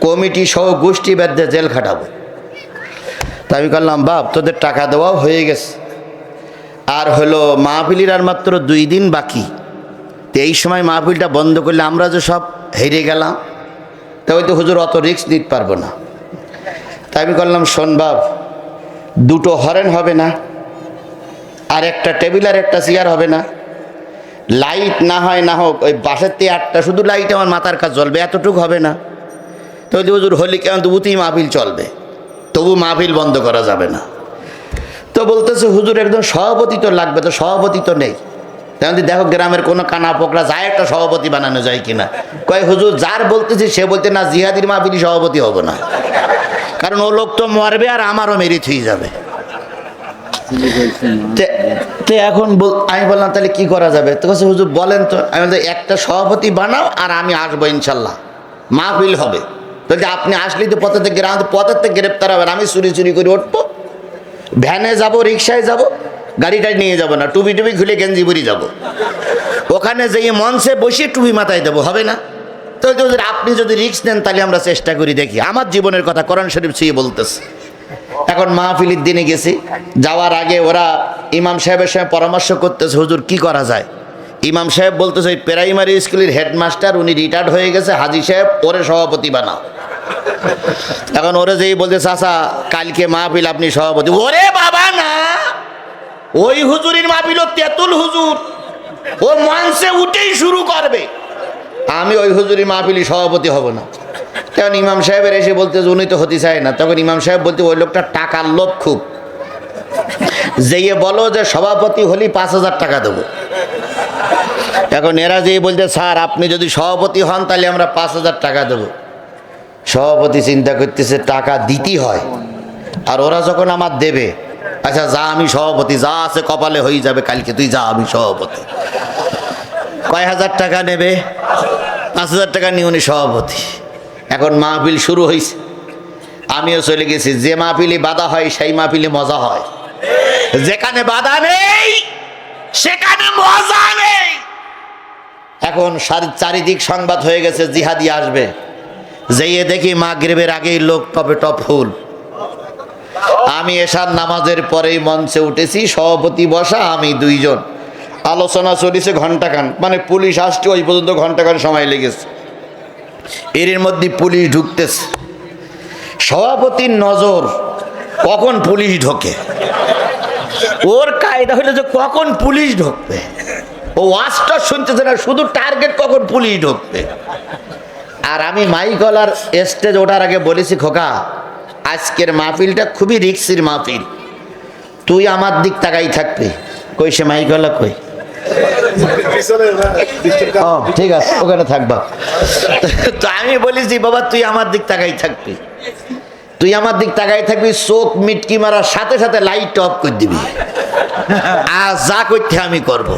কমিটি সহ গোষ্ঠী বেঁধে জেল খাটাবো। তাই আমি বললাম বাপ তোদের টাকা দেওয়াও হয়ে গেছে, আর হলো মাহফিলের আর মাত্র 2 দিন বাকি, তো এই সময় মাহফিলটা বন্ধ করলে আমরা যে সব হেরে গেলাম, তাই তো হুজুর অত রিস্ক নিতে পারবো না। তাই আমি বললাম শোন বাপ, 2টো হরেন হবে না, আর একটা টেবিল আর একটা চেয়ার হবে না, লাইট না হয় না হোক, ওই বাসের 8টা শুধু লাইট আমার মাথার কাছে জ্বলবে, এতটুকু হবে না। তো হুজুর হলি কেন, তবুতেই মাহফিল চলবে, তবু মাহফিল বন্ধ করা যাবে না। তো বলতেছে হুজুর একজন সভাপতি তো লাগবে, তো সভাপতি তো নেই। তেমন দেখো গ্রামের কোনো কানা পোকরা যায় একটা সভাপতি বানানো যায় কিনা। কয় হুজুর যার বলতেছি সে বলতে না, জিহাদির মাহফিলি সভাপতি হবো না, কারণ ও লোক তো মরবে আর আমারও মেরিট হয়ে যাবে। তো এখন আমি বললাম তাহলে কি করা যাবে? তো কাছে হুজুর বলেন তো। আমি বলতে একটা সভাপতি বানাও আর আমি আসবো ইনশাল্লাহ, মাহফিল হবে। বলতে আপনি আসলেই তো পথের থেকে গ্রেপ্তার হবেন, আমি চুরি করে উঠবো, ভ্যানে যাব, রিক্সায় যাব, গাড়িটাই নিয়ে যাব না, টুপি খুলে গেঞ্জি পরি যাব, ওখানে যেয়ে মঞ্চে বসে টুপি মাথায় দেবো, হবে না? তো আপনি যদি রিস্ক নেন তাহলে আমরা চেষ্টা করি দেখি। আমার জীবনের কথা কোরআন শরীফ ছুঁয়ে বলতেছে। এখন মাহফিলের দিনে গেছি, যাওয়ার আগে ওরা ইমাম সাহেবের সঙ্গে পরামর্শ করতেছে হুজুর কি করা যায়। ইমাম সাহেব বলতেছে ওই প্রাইমারি স্কুলের হেডমাস্টার উনি রিটায়ার্ড হয়ে গেছে, হাজি সাহেব, ওরে সভাপতি বানাও। এখন ওরে যেই বলতে চাচা কালকে মাহফিল আপনি সভাপতি। ওরে বাবা না, ওই হুজুরির মাহফিল তেঁতুল হুজুর, ও মঞ্চে উঠেই শুরু করবে, আমি ওই হুজুরির মাহফিলি সভাপতি হব না। তখন ইমাম সাহেবের এসে বলতে উনি তো হতে চায় না। তখন ইমাম সাহেব বলতে ওই লোকটা টাকার লোভ খুব, যেয়ে বলো যে সভাপতি হলি 5,000 টাকা দেবো। এখন এরা যেয়ে বলতে স্যার আপনি যদি সভাপতি হন তাহলে আমরা 5,000 টাকা দেবো। সভাপতি চিন্তা করতেছে টাকা দিতেই হয়, আর ওরা যখন আমার দেবে, আচ্ছা যা আমি সভাপতি, যা আছে কপালে হয়ে যাবে, কালকে তুই যা, আমি সভাপতি। কয় হাজার টাকা নেবে? 5,000 টাকা নিয়ে উনি সভাপতি। এখন মাহফিল শুরু হয়েছে, আমিও চলে গেছি। যে মাহফিলে বাধা হয় সেই মাহফিলে মজা হয়, যেখানে বাধা নেই সেখানে মজা নেই। এখন চারিদিক সংবাদ হয়ে গেছে জিহাদি আসবে, যেয়ে দেখি মাগরিবের আগেই লোক টপে টপ ফুল। আমি এশার নামাজের পরেই মঞ্চে উঠেছি, সভাপতি বসা, আমি 2 জন। আলোচনা চলেছে ঘণ্টাখান, মানে পুলিশ আসছে ওই পর্যন্ত ঘণ্টাখান সময় লেগেছে। এর মধ্যে পুলিশ ঢুকতেছে, সভাপতির নজর কখন পুলিশ ঢোকে, ওর কায়দা হলো যে কখন পুলিশ ঢুকবে, ও ওয়াজটা শুনতেছে না, শুধু টার্গেট কখন পুলিশ ঢুকবে। আর আমি মাইকলার স্টেজ ওঠার আগে বলেছি খোকা আজকের মাহফিলটা খুবই রিক্সির মাহফিল, তুই আমার দিক তাকাই থাকবি। কই সে মাইকলা কই? ঠিক আছে ওখানে থাকবা। তো আমি বলেছি বাবা তুই আমার দিক তাকাই থাকবি, তুই আমার দিক তাকাই থাকবি, চোখ মিটকি মারার সাথে সাথে লাইট অফ করে দিবি, আর যা করতে আমি করব।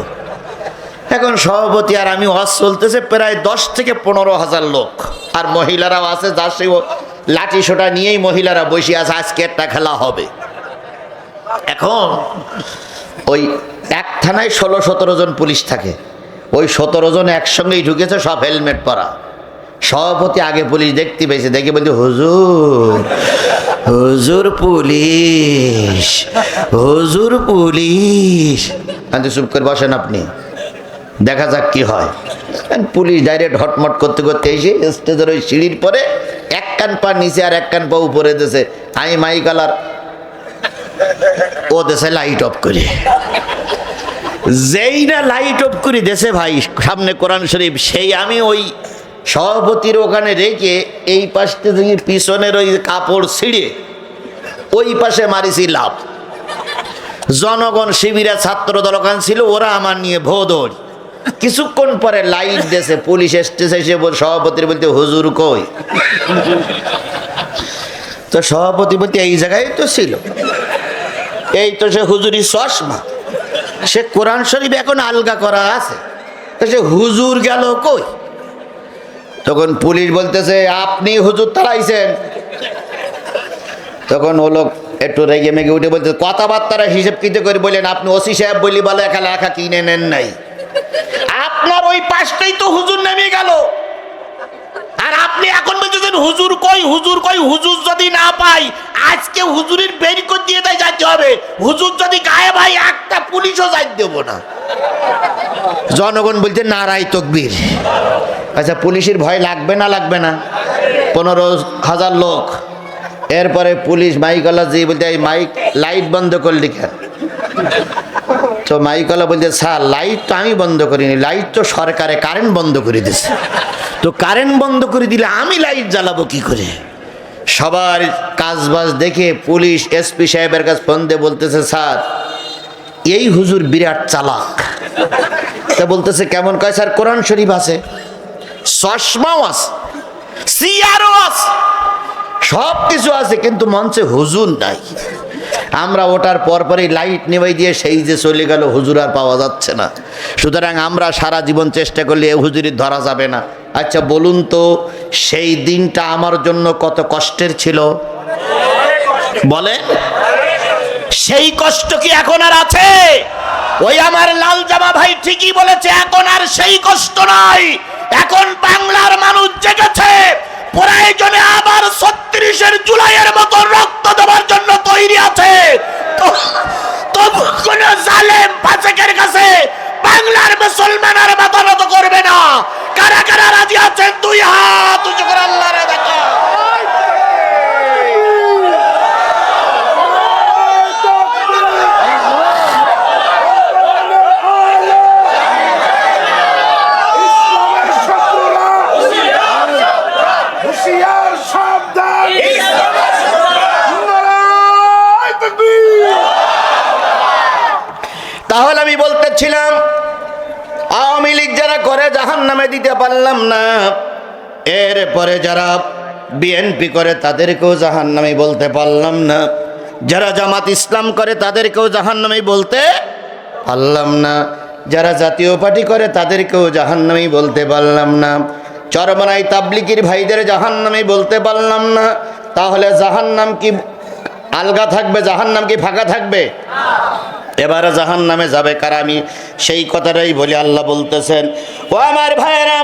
এখন সভাপতি আর আমি ওয়াজ চলতেছে, প্রায় 10 থেকে 15,000 লোক, আর মহিলারাও আছে, যার সেই লাঠি সোটা নিয়েই মহিলারা বসে আছে, আজকে একটা খেলা হবে। এখন ওই এক থানায় 16-17 জন পুলিশ থাকে, ওই 17 জন একসঙ্গেই ঢুকেছে, সব হেলমেট পরা। সভাপতি আগে পুলিশ দেখতে পেয়েছে, দেখে বলছে হুজুর, হুজুর পুলিশ, হুজুর পুলিশ। চুপ করে বসেন আপনি, দেখা যাক কি হয়। পুলিশ ডাইরেক্ট হটমট করতে করতে এসে স্টেজের ওই সিঁড়ির পরে এক কান পা নিচে আর এক কান পা উপরে দেশে, আমি মাইকালার ও দেশে লাইট অফ করে, যেই না লাইট অফ করে দেশে ভাই সামনে কোরআন শরীফ, সেই আমি ওই সভাপতির ওখানে রেখে এই পাশ থেকে পিছনের ওই কাপড় ছিঁড়ে ওই পাশে মারিছি লাভ। জনগণ শিবিরা ছাত্র দল ওখানে ছিল, ওরা আমার নিয়ে ভোদর। কিছুক্ষণ পরে লাইট দেশে পুলিশ এসেছে, এসে সভাপতির বলতে হুজুর কই? তো সভাপতি বলতে এই জায়গায় তো ছিল, এই তো সে হুজুরি চশমা, সে কোরআন শরীফ এখন আলগা করা আছে, তো সে হুজুর গেল কই? তখন পুলিশ বলতেছে আপনি হুজুর তাড়াইছেন। তখন ও লোক একটু রেগে মেগে উঠে বলতে, কথাবার্তারা হিসেব কিতে করে বলেন, আপনি ওসি সাহেব বলি বলে লেখা কিনে নেন নাই, আপনার ওই পাশটাই তো হুজুর নেমে গেল, আর আপনি এখন বলতেছেন হুজুর কই, হুজুর কই? হুজুর যদি না পাই আজকে হুজুরের বের করে দিয়ে তাই যাইতে হবে, হুজুর যদি গায়ে ভাই একটা পুলিশও যাইতে দেব না। জনগণ বলছে নারাই তকবীর। আচ্ছা পুলিশের ভয় লাগবে না? লাগবে না? 15,000 লোক। এরপরে পুলিশ মাইকলা যে বলতে এই মাইক লাইট বন্ধ করলি কেন? তো মাইকলা বলতে স্যার লাইট তো আমি বন্ধ করিনি, লাইট তো সরকারে কারেন্ট বন্ধ করে দিছে, তো কারেন্ট বন্ধ করে দিলে আমি লাইট জ্বালাবো কি করে? সবার কাজবাজ দেখে পুলিশ এসপি সাহেবের কাছে ফোন দিয়ে বলতেছে স্যার এই হুজুর বিরাট চালাক। তা বলতেছে কেমন? কয় স্যার কোরআন শরীফ আছে, চশমাও আছে, সিয়ারও আছে, সব কিছু আছে, কিন্তু মঞ্চে হুজুর নাই। আমরা ওটার পরপরই লাইট নিভাই দিয়ে সেই যে চলে গেল, হুজুর আর পাওয়া যাচ্ছে না। সুতরাং আমরা সারা জীবন চেষ্টা করলে এ হুজুরি ধরা যাবে না। আচ্ছা বলুন তো সেই দিনটা আমার জন্য কত কষ্টের ছিল বলে? সেই কষ্ট কি এখন আর আছে? ওই আমার লাল জামা ভাই ঠিকই বলেছে, এখন আর সেই কষ্ট নাই। এখন বাংলার মানুষ জেগেছে, প্রয়োজনে আবার 36 জুলাইয়ের মতো রক্ত দেওয়ার জন্য তৈরি আছে। তবু কোন জালেম ফাসিকের কাছে বাংলার মুসলমান আর মাথা নত করবে না। কারা কারা রাজি আছেন? 2 হাত উঁচু করে আল্লাহরে দেখা। তাহলে আমি বলতেছিলাম আওয়ামী লীগ যারা করে জাহান্নামে দিতে পারলাম না, এরপরে যারা বিএনপি করে তাদেরকেও জাহান্নামে বলতে পারলাম না, যারা জামাত ইসলাম করে তাদেরকেও জাহান্নামে বলতে পারলাম না, যারা জাতীয় পার্টি করে তাদেরকেও জাহান্নামে বলতে পারলাম না, চরমনাই তাবলিগীর ভাইদের জাহান্নামে বলতে পারলাম না। তাহলে জাহান্নাম কি আলগা থাকবে? জাহান্নাম কি ফাঁকা থাকবে? এবারে জাহান্নামে যাবে কারা? আমি সেই কথাটাই বলি। আল্লাহ বলতেছেন, ও আমার ভাইয়েরা,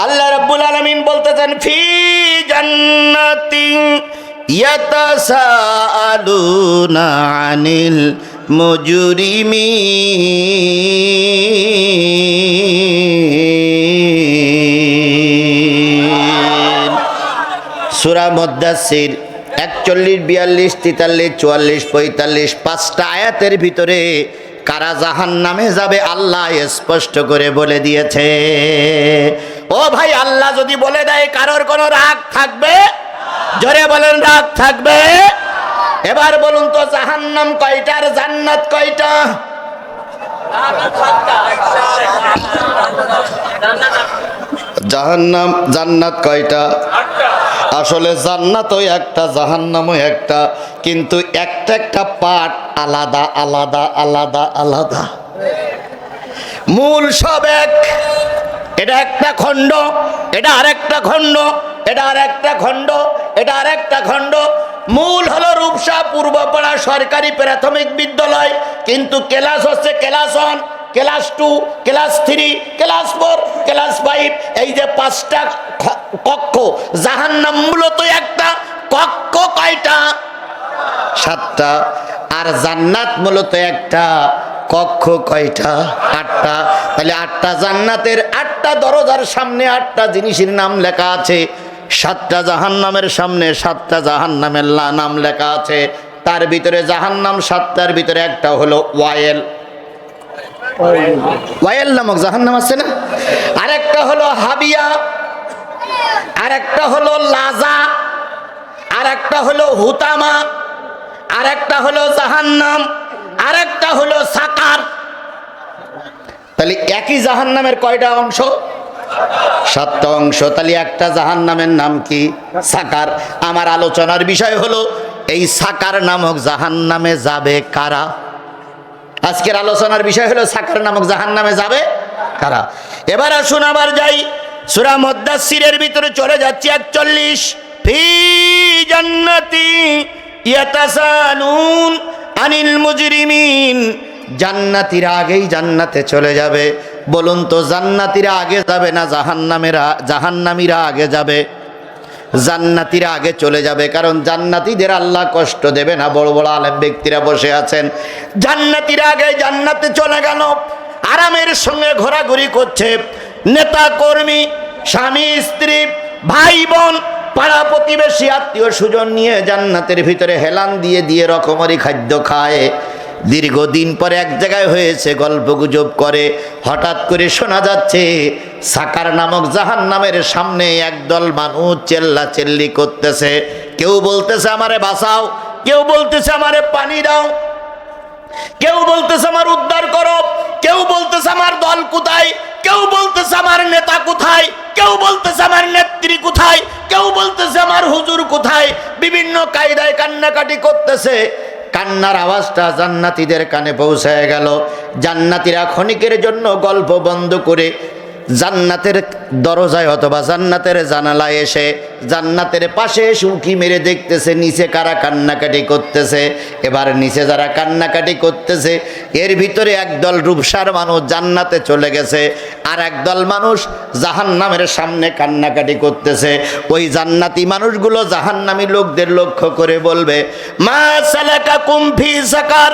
আল্লাহ রাব্বুল আলামিন বলতেছেন ফি জান্নাতিন ইয়াতাসাআলুনা আনিল মুজরিমিন। সূরা মুদ্দাসসির 41, 42, 43, 44, 45 5টা আয়াতের ভিতরে কারা জাহান্নামে যাবে আল্লাহ স্পষ্ট করে বলে দিয়েছে। ও ভাই, আল্লাহ যদি বলে দেয় কারোর কোনো রাগ থাকবে? জোরে বলেন, রাগ থাকবে? এবার বলুন তো জাহান্নাম কয়টা আর জান্নাত কয়টা? জাহান্নাম জান্নাত কয়টা? আসলে জান্নাতও একটা, জাহান্নামও একটা, কিন্তু একটা একটা পার্ট আলাদা আলাদা আলাদা আলাদা। মূল সব এক। এটা একটা খণ্ড, এটা আরেকটা খণ্ড, এটা আরেকটা খণ্ড, এটা আরেকটা খণ্ড। মূল হলো রূপসা পূর্বপাড়া সরকারি প্রাথমিক বিদ্যালয়, কিন্তু ক্লাস হচ্ছে class 1, class 2, class 3, class 4, class 5। এই যে 5টা কক্ষ। জাহান্নাম মূলত একটা কক্ষ। কয়টা? 7টা। আর জান্নাত মূলত একটা কক্ষ। কয়টা? 8টা। তাহলে 8টা জান্নাতের 8টা দরজার সামনে 8টা জিনিসের নাম লেখা আছে। 7টা জাহান্নামের সামনে 7টা জাহান্নামের নাম লেখা আছে। তার ভিতরে জাহান্নাম 7টার ভিতরে একটা হলো ওয়াইল। ওয়াইল নামক জাহান্নাম আছে না? আরেকটা হলো হাবিয়া, আরেকটা হলো লাজা, আরেকটা হলো হুতামা, আরেকটা হলো জাহান্নাম, আরেকটা হলো সাকার। তাহলে একই জাহান্নামের কয়টা অংশ? 7টা অংশ। তাহলে একটা জাহান্নামের নাম কি? সাকার। আমার আলোচনার বিষয় হলো এই সাকার নামক জাহান্নামে যাবে কারা? আজকের আলোচনার বিষয় হলো সাকার নামক জাহান্নামে যাবে কারা। এবার আসুন আবার যাই সূরা মুদ্দাসসিরের ভিতরে চলে যাচ্ছি 41। ফি জান্নাতি ইয়াতাসালুন আনিল মুজরিমিন। জান্নাতীরা আগেই জান্নাতে চলে যাবে। বলুন তো জান্নাতীরা আগে যাবে না জাহান্নামীরা আগে যাবে? জান্নাতীরা আগে চলে যাবে, কারণ জান্নাতীদের আল্লাহ কষ্ট দেবে না। বড় বড় আলেম ব্যক্তিরা বসে আছেন, জান্নাতীরা আগে জান্নাতে চলে গেল, আরামের সঙ্গে ঘোরাঘুরি করছে। নেতা কর্মী, স্বামী স্ত্রী, ভাই বোন, পাড়া প্রতিবেশী, আত্মীয় স্বজন নিয়ে জান্নাতের ভিতরে হেলান দিয়ে দিয়ে রকমারি খাদ্য খায়। দীর্ঘদিন পরে এক জায়গায় হয়েছে, গল্প গুজব করে। হঠাৎ করে শোনা যাচ্ছে সাকার নামক জাহান্নামের সামনে একদল মানুষ চেল্লাচেল্লি করতেছে। কেউ বলতেছে আমারে বাঁচাও, কেউ বলতেছে আমারে পানি দাও, কেউ বলতেছে আমার উদ্ধার করো, কেউ বলতেছে আমার দল কোথায়, কেউ বলতেছে আমার নেতা কোথায়, কেউ বলতেছে আমার নেত্রী কোথায়, কেউ বলতেছে আমার হুজুর কোথায়। বিভিন্ন কায়দায় কান্নাকাটি করতেছে। কান্নার আওয়াজটা জান্নাতীদের কানে পৌঁছায় গেল। জান্নাতীরা ক্ষণিকের জন্য গল্প বন্ধ করে জান্নাতের দরজায় অথবা জান্নাতের জানালায় এসে জান্নাতের পাশে এসে উঁকি মেরে দেখতেছে নিচে কারা কান্নাকাটি করতেছে। এবার নিচে যারা কান্নাকাটি করতেছে এর ভিতরে একদল রূপসার মানুষ জান্নাতে চলে গেছে, আর একদল মানুষ জাহান্নামের সামনে কান্নাকাটি করতেছে। ওই জান্নাতি মানুষগুলো জাহান্নামী লোকদের লক্ষ্য করে বলবে, মা সালাকাকুম ফি সাকার।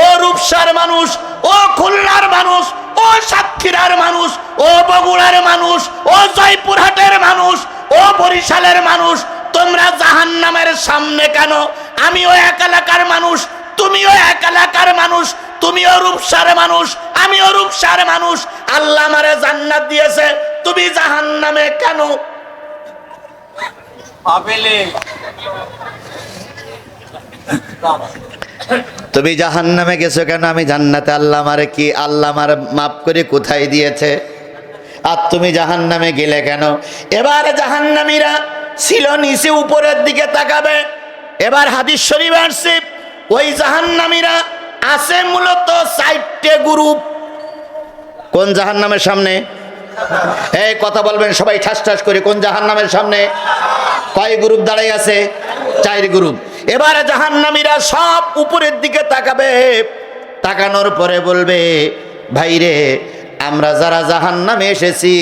ও রূপসার মানুষ, ও খুলনার মানুষ, ও সাতক্ষীরার মানুষ, ও বগুড়ার মানুষ, ও জয়পুরহাটের মানুষ, ও বরিশালের মানুষ, তোমরা জাহান্নামের সামনে কেন? আমিও এক এলাকার মানুষ, তুমিও এক এলাকার মানুষ, তুমিও রূপসার মানুষ, আমিও রূপসার মানুষ। আল্লাহ আমারে জান্নাত দিয়েছে, তুমি জাহান্নামে কেন? তুমি জাহান্নামে গেছো কেন? আমি জান্নাতে। আল্লাহ আমারে কি, আল্লাহ আমার মাফ করে কোথায় দিয়েছে, আর তুমি জাহান্নামে গেলে কেন? এবার জাহান্নামীরা ছিল নিচে উপরের দিকে তাকাবে। এবার হাদিস শরীফ আসছে ওই জাহান্নামীরা আছে মূলত 4টে গ্রুপ। কোন জাহান্নামের সামনে? এই কথা বলবেন সবাই ঠাস ঠাস করে। কোন জাহান্নামের সামনে? কয় গ্রুপ দাঁড়াই আছে? 4 গ্রুপ। এবার জাহান্নামীরা সব উপরের দিকে তাকাবে। তাকানোর পরে বলবে, ভাইরে আমরা যারা জাহান্নামে এসেছি,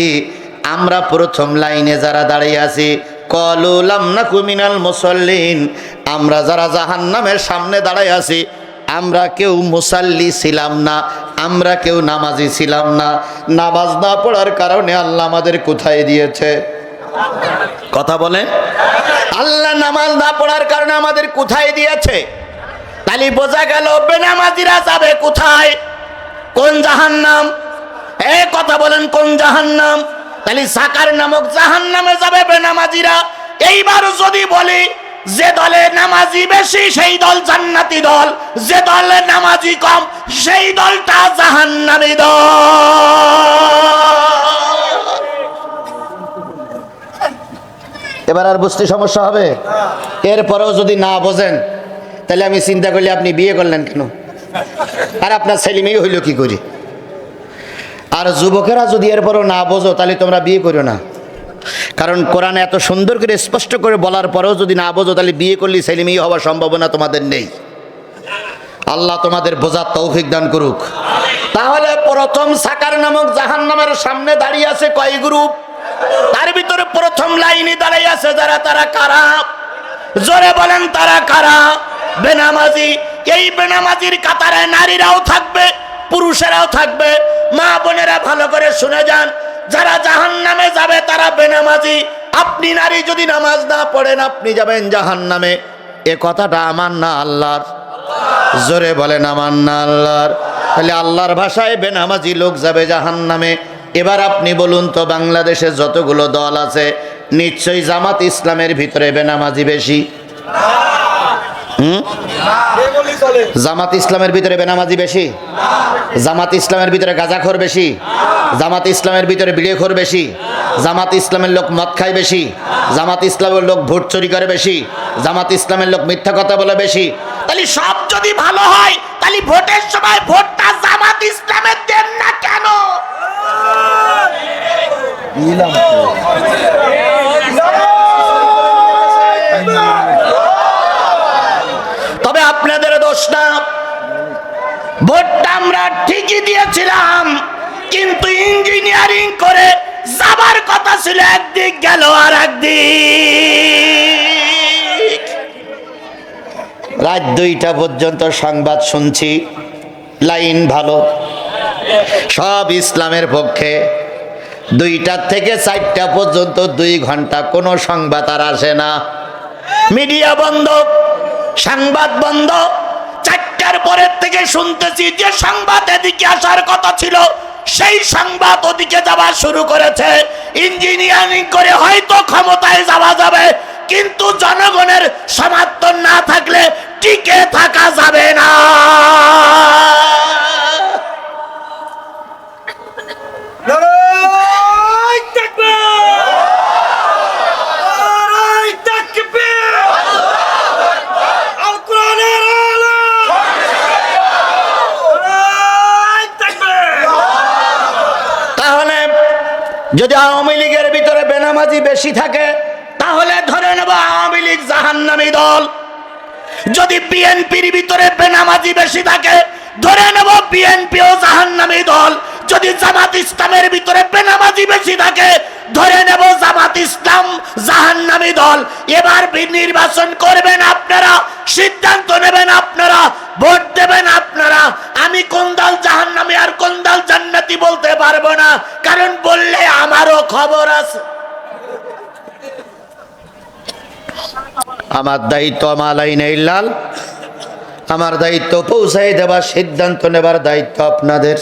আমরা প্রথম লাইনে যারা দাঁড়িয়ে আছি, ক্বালু লাম নাকু মিনাল মুসাল্লিন। আমরা যারা জাহান্নামের সামনে দাঁড়াই আছি, আমরা কেউ মুসাল্লি ছিলাম না, আমরা কেউ নামাজি ছিলাম না। নামাজ না পড়ার কারণে আল্লাহ আমাদের কোথায় দিয়েছে? কথা বলেন। আল্লাহ নামাজ না পড়ার কারণে আমাদের কোথায় দিয়েছে? তাহলে বোঝা গেল বেনামাজিরা যাবে কোথায়? কোন জাহান্নাম? এই কথা বলেন, কোন জাহান্নাম? তাহলে সাকার নামক জাহান্নামে যাবে বেনামাজিরা। এইবার যদি বলি যে দলে নামাজি বেশি সেই দল জান্নাতি দল, যে দলে নামাজি কম সেই দলটা জাহান্নামী দল। এবার আর বুঝতে সমস্যা হবে? এরপরেও যদি না বোঝেন তাহলে আমি চিন্তা করলে আপনি বিয়ে করলেন কেন, আর আপনার ছেলে মেয়ে হইল কি করি? আর যুবকেরা যদি এরপরও না বোঝো তাহলে তোমরা বিয়ে করো না, কারণ কোরআনে এত সুন্দর করে স্পষ্ট করে বলার পরেও যদি না বোঝো তাহলে বিয়ে করলে ছেলে মেয়ে হওয়ার সম্ভাবনা তোমাদের নেই। আল্লাহ তোমাদের বোঝার তৌফিক দান করুক। তাহলে প্রথম সাকার নামক জাহান্নামের সামনে দাঁড়িয়ে আছে কয় গ্রুপ? তার ভিতরে প্রথম লাইনে দাঁড়িয়ে আছে যারা, তারা কারা? জোরে বলেন তারা কারা? বেনামাজি। এই বেনামাজির কাতারে নারীরাও থাকবে, পুরুষেরাও থাকবে। মা বোনেরা ভালো করে শুনে যান, যারা জাহান্নামে যাবে তারা বেনামাজি। আপনি নারী যদি নামাজ না পড়েন আপনি যাবেন জাহান্নামে। এ কথাটা আমার না আল্লাহর? জোরে বলেন আমার না আল্লাহর? তাহলে আল্লাহর ভাষায় বেনামাজি লোক যাবে জাহান্নামে। এবার আপনি বলুন তো, বাংলাদেশে যতগুলো দল আছে নিশ্চয়ই জামাত ইসলামের ভিতরে বেনামাজি বেশি? জামাত ইসলামের ভিতরে বেনামাজি বেশি? জামাত ইসলামের ভিতরে গাঁজাখোর বেশি? জামাত ইসলামের ভিতরে বিড়িখোর বেশি? জামাত ইসলামের লোক মদ খায় বেশি? জামাত ইসলামের লোক ভোট চুরি করে বেশি? জামাত ইসলামের লোক মিথ্যা কথা বলে বেশি? তাহলে সব যদি ভালো হয় তাহলে ভোটের সময় ভোটটা জামাত ইসলামের দেন না কেন? তবে আপনাদের দোষ না, ভোটটা আমরা ঠিকই দিয়েছিলাম, কিন্তু ইঞ্জিনিয়ারিং করে যাবার কথা ছিল একদিক, গেল আর একদিক। রাত 2টা পর্যন্ত সংবাদ শুনছি, লাইন ভালো, সব ইসলামের পক্ষে। 2টা থেকে 4টা পর্যন্ত 2 ঘন্টা কোনো সংবাদ আর আসে না, মিডিয়া বন্ধ, সংবাদ বন্ধ। 4টার পরের থেকে শুনতেছি যে সংবাদ এদিকে আসার কথা ছিল সেই সংবাদ ওদিকে যাওয়া শুরু করেছে। ইঞ্জিনিয়ারিং করে হয়তো ক্ষমতায় যাওয়া যাবে, কিন্তু জনগণের সমর্থন না থাকলে টিকে থাকা যাবে না। যদি আওয়ামী লীগের ভিতরে বেনামাজি বেশি থাকে তাহলে ধরে নেব আওয়ামী লীগ জাহান্নামী দল। যদি বিএনপির ভিতরে বেনামাজি বেশি থাকে ধরে নেব বিএনপিও জাহান্নামী দল। যদি জামাত ইসলামের ভিতরে বেনামাজি বেশি থাকে ধরে নেব জামাত ইসলাম জাহান্নামী দল। এবার নির্বাচন করবেন আপনারা, সিদ্ধান্ত নেবেন আপনারা, ভোট দেবেন আপনারা। আমি কোন দল জাহান্নামী আর কোন দল জান্নাতি বলতে পারবো না, কারণ বললে আমারও খবর আছে। আমার দায়িত্ব মালাইনাইল্লাল, আমার দায়িত্ব পৌঁছাই দেবার, সিদ্ধান্ত নেবার দায়িত্ব আপনাদের।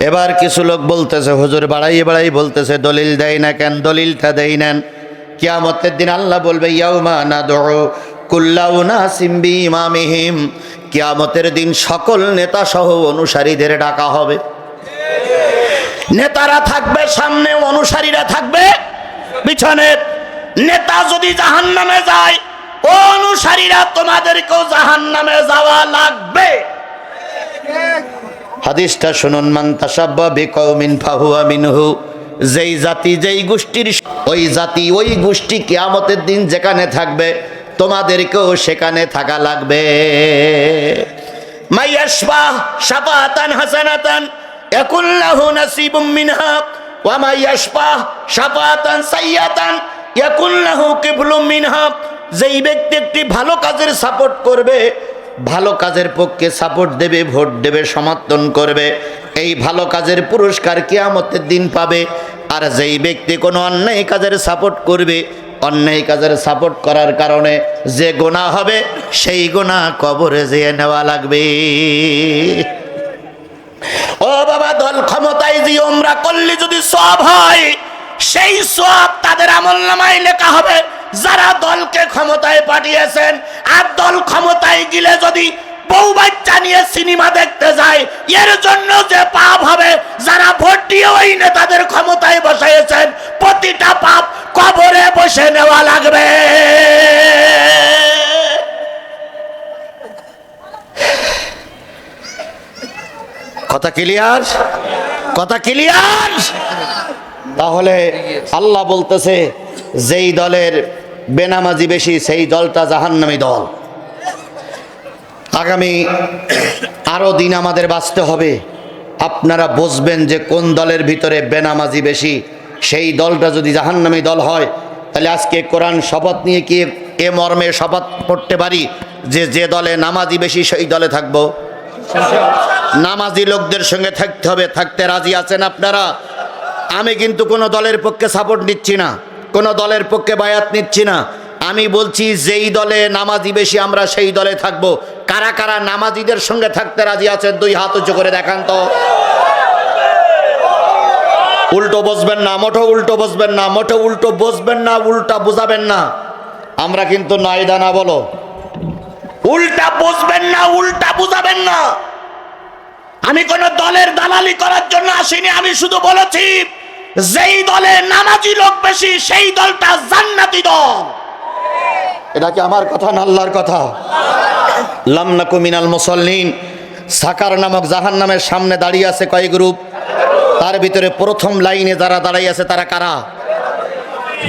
এবার কিছু লোক বলতেছে হুজুর বাড়াই বাড়াই বলতেছে দলিল দেয় না কেন? দলিলটা দেই নেন। কিয়ামতের দিন আল্লাহ বলবে ইয়াউমা নাদউ কুল্লা উনাসিম বিইমামিহিম, কিয়ামতের দিন সকল নেতা সহ অনুসারীদের ডাকা হবে। নেতারা থাকবে সামনে, অনুসারীরা থাকবে পিছনে। নেতা যদি জাহান্নামে যায়, অনুসারীরা তোমাদেরকেও জাহান্নামে যাওয়া লাগবে। হাদিসটা শুনুন, মান তাশাব্বা বিকওমিন ফাহুয়া মিনহু। যেই জাতি যেই গোষ্ঠীর, ওই জাতি ওই গোষ্ঠী কিয়ামতের দিন যেখানে থাকবে তোমাদেরকেও সেখানে থাকা লাগবে। মাইয়াশবাহ শাফাআতান হাসানাতান ইয়াকুল্লাহু নাসিবুম মিনহা ওয়া মাইয়াশবাহ শাফাআতান সাইয়্যাতান ইয়াকুল্লাহু কিফলুম মিনহা। যেই ব্যক্তি একটি ভালো কাজের সাপোর্ট করবে, ভালো কাজের পক্ষে সাপোর্ট দেবে, ভোট দেবে, সমর্থন করবে, এই ভালো কাজের পুরস্কার কিয়ামতের দিন পাবে। আর যেই ব্যক্তি কোনো অন্যায় কাজের সাপোর্ট করবে, অন্যায় কাজের সাপোর্ট করার কারণে যে গুনাহ হবে সেই গুনাহ কবরে যেয়ে নেওয়া লাগবে। ও বাবা, দল ক্ষমতায় যে উমরা করলে যদি সওয়াব হয়, সেই সওয়াব তাদের আমলনামায় লেখা হবে যারা দলকে ক্ষমতায় পাঠিয়েছেন। আর দল ক্ষমতায় গেলে যদি বউ বাচ্চা নিয়ে সিনেমা দেখতে যায়, এর জন্য যে পাপ হবে যারা ভোট দিয়ে ওই নেতাদের ক্ষমতায় বসাইয়েছেন, প্রতিটা পাপ কবরে বসে নেওয়া লাগবে। কথা ক্লিয়ার? কথা ক্লিয়ার? তাহলে আল্লাহ বলতেছে যেই দলের বেনামাজি বেশি সেই দলটা জাহান্নামী দল। আগামী আরো দিন আমাদের বাঁচতে হবে, আপনারা বুঝবেন যে কোন দলের ভিতরে বেনামাজি বেশি। সেই দলটা যদি জাহান্নামী দল হয়, তাহলে আজকে কোরআন শপথ নিয়ে কি এ মর্মে শপথ করতে পারি যে যে দলে নামাজি বেশি সেই দলে থাকবো। নামাজি লোকদের সঙ্গে থাকতে হবে। থাকতে রাজি আছেন আপনারা? আমি কিন্তু কোনো দলের পক্ষে সাপোর্ট নিচ্ছি না, কোনো দলের পক্ষে বায়াত নিচ্ছি না। আমি বলছি যেই দলে নামাজি বেশি আমরা সেই দলে থাকবো। কারা কারা নামাজিদের সঙ্গে থাকতে রাজি আছেন? দুই হাত উঁচু করে দেখান তো। উল্টো বসবেন না, মোটো উল্টো বসবেন না, মোটো উল্টো বসবেন না, উল্টা বুঝাবেন না। আমরা কিন্তু নয় দানা বলো, উল্টা বসবেন না, উল্টা বুঝাবেন না। আমি কোন দলের দালালি করার জন্য আসিনি, আমি শুধু বলেছি যেই দলে নামাজি লোক বেশি সেই দলটা জান্নাতি দল। এটা কি আমার কথা না আল্লাহর কথা? লাম নাকু মিনাল মুসাল্লিন। সাকার নামক জাহান্নামের সামনে দাঁড়িয়ে আছে কয় গ্রুপ? তার ভিতরে প্রথম লাইনে যারা দাঁড়িয়ে আছে তারা কারা?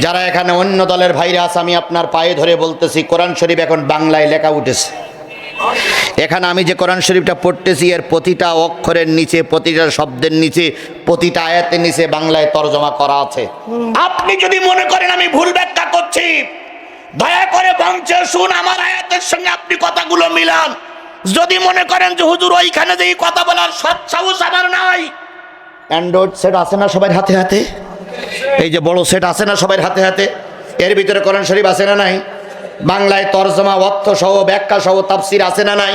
যারা এখানে অন্য দলের ভাইরা আছে, আমি আপনার পায়ে ধরে বলতেছি, কোরআন শরীফ এখন বাংলায় লেখা উঠেছে। এখানে আমি যে কোরআন শরীফটা পড়তেছি এর প্রতিটা অক্ষরের নিচে, প্রতিটা শব্দের নিচে, প্রতিটা আয়াতের নিচে বাংলায় তরজমা করা আছে। আপনি যদি মনে করেন আমি ভুল ব্যাখ্যা করছি, দয়া করে মঞ্চে শুন, আমার আয়াতের সঙ্গে আপনি কথাগুলো মিলান। যদি মনে করেন যে হুজুর ওইখানে যে কথা বলার সৎ সাহস আমার নাই, অ্যান্ড্রয়েড সেট আছে না সবার হাতে হাতে? এই যে বড় সেট আছে না সবার হাতে হাতে? এর ভিতরে কোরআন শরীফ আছে না নাই? বাংলায় তরজমা, অর্থ সহ, ব্যাখ্যা সহ তাফসির আছে না নাই?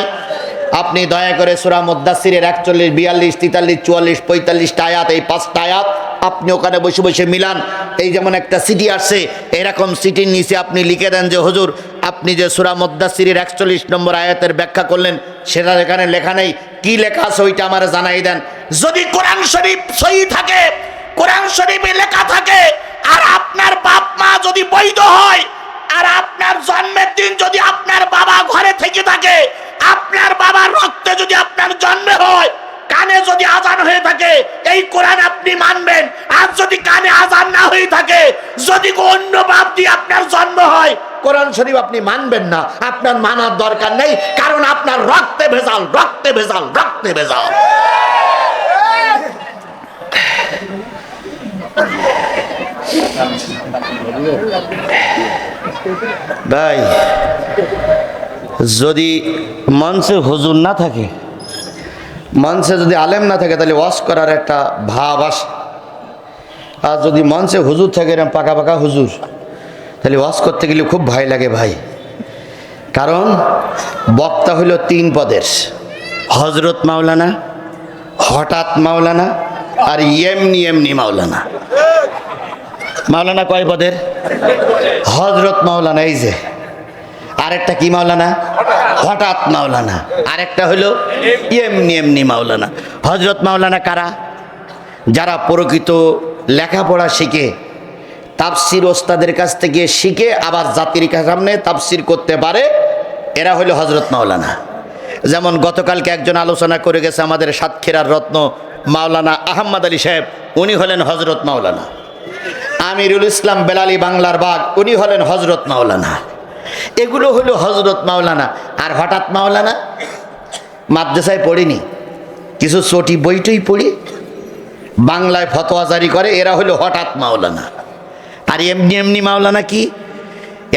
আপনি দয়া করে সূরা মুদ্দাসসিরের 41, 42, 43, 44, 45টা আয়াত, এই 5টা আয়াত আপনি ওখানে বসে বসে মিলান। এই যেমন একটা সিটি আসছে, এরকম সিটির নিচে আপনি লিখে দেন যে হুজুর আপনি যে সূরা মুদ্দাসসিরের 41 নম্বর আয়াতের ব্যাখ্যা করলেন সেটা এখানে লেখা নেই, কি লেখা আছে ওইটা আমারে জানাই দেন। যদি কোরআন শরীফ সহি থাকে, কোরআন শরীফে লেখা থাকে, আর আপনার বাপ মা যদি বৈধ হয়, আর আপনার জন্মের দিন যদি আপনার বাবা ঘরে থেকে থাকে, আপনার বাবার রক্তে যদি আপনার জন্ম হয়, কানে যদি আজান হয়ে থাকে, এই কোরআন আপনি মানবেন। আর যদি কানে আজান না হয়ে থাকে, যদি অন্য বাপ দিয়ে আপনার জন্ম হয়, কোরআন শরীফ আপনি মানবেন না। আপনার মানার দরকার নেই, কারণ আপনার রক্তে ভেজাল, রক্তে ভেজাল, রক্তে ভেজাল। ভাই, যদি মঞ্চে হুজুর না থাকে, মঞ্চে যদি আলেম না থাকে, তাহলে ওয়াজ করার একটা ভাব আসে। আর যদি মঞ্চে হুজুর থাকে, এরকম পাকা পাকা হুজুর, তাহলে ওয়াজ করতে গেলে খুব ভয় লাগে ভাই। কারণ বক্তা হইল 3 পদের, হজরত মাওলানা, হঠাৎ মাওলানা, আর এমনি এমনি মাওলানা। মাওলানা কয় পদের? হজরত মাওলানা, এই যে আরেকটা কি মাওলানা? হঠাৎ মাওলানা। আরেকটা হলো এমনি এমনি মাওলানা। হজরত মাওলানা কারা? যারা প্রকৃত লেখাপড়া শিখে, তাফসির ওস্তাদের কাছ থেকে শিখে আবার জাতির সামনে তাফসির করতে পারে, এরা হলো হজরত মাওলানা। যেমন গতকালকে একজন আলোচনা করে গেছে আমাদের সাতক্ষীরার রত্ন মাওলানা আহমদ আলী সাহেব, উনি হলেন হজরত মাওলানা। আমিরুল ইসলাম বেলালি বাংলার বাগ, উনি হলেন হজরত মাওলানা। এগুলো হলো হজরত মাওলানা। আর হঠাৎ মাওলানা মাদ্রাসায় পড়িনি, কিছু চটি বইটই পড়ি, বাংলায় ফতোয়া জারি করে, এরা হলো হঠাৎ মাওলানা। আর এমনি এমনি মাওলানা কি?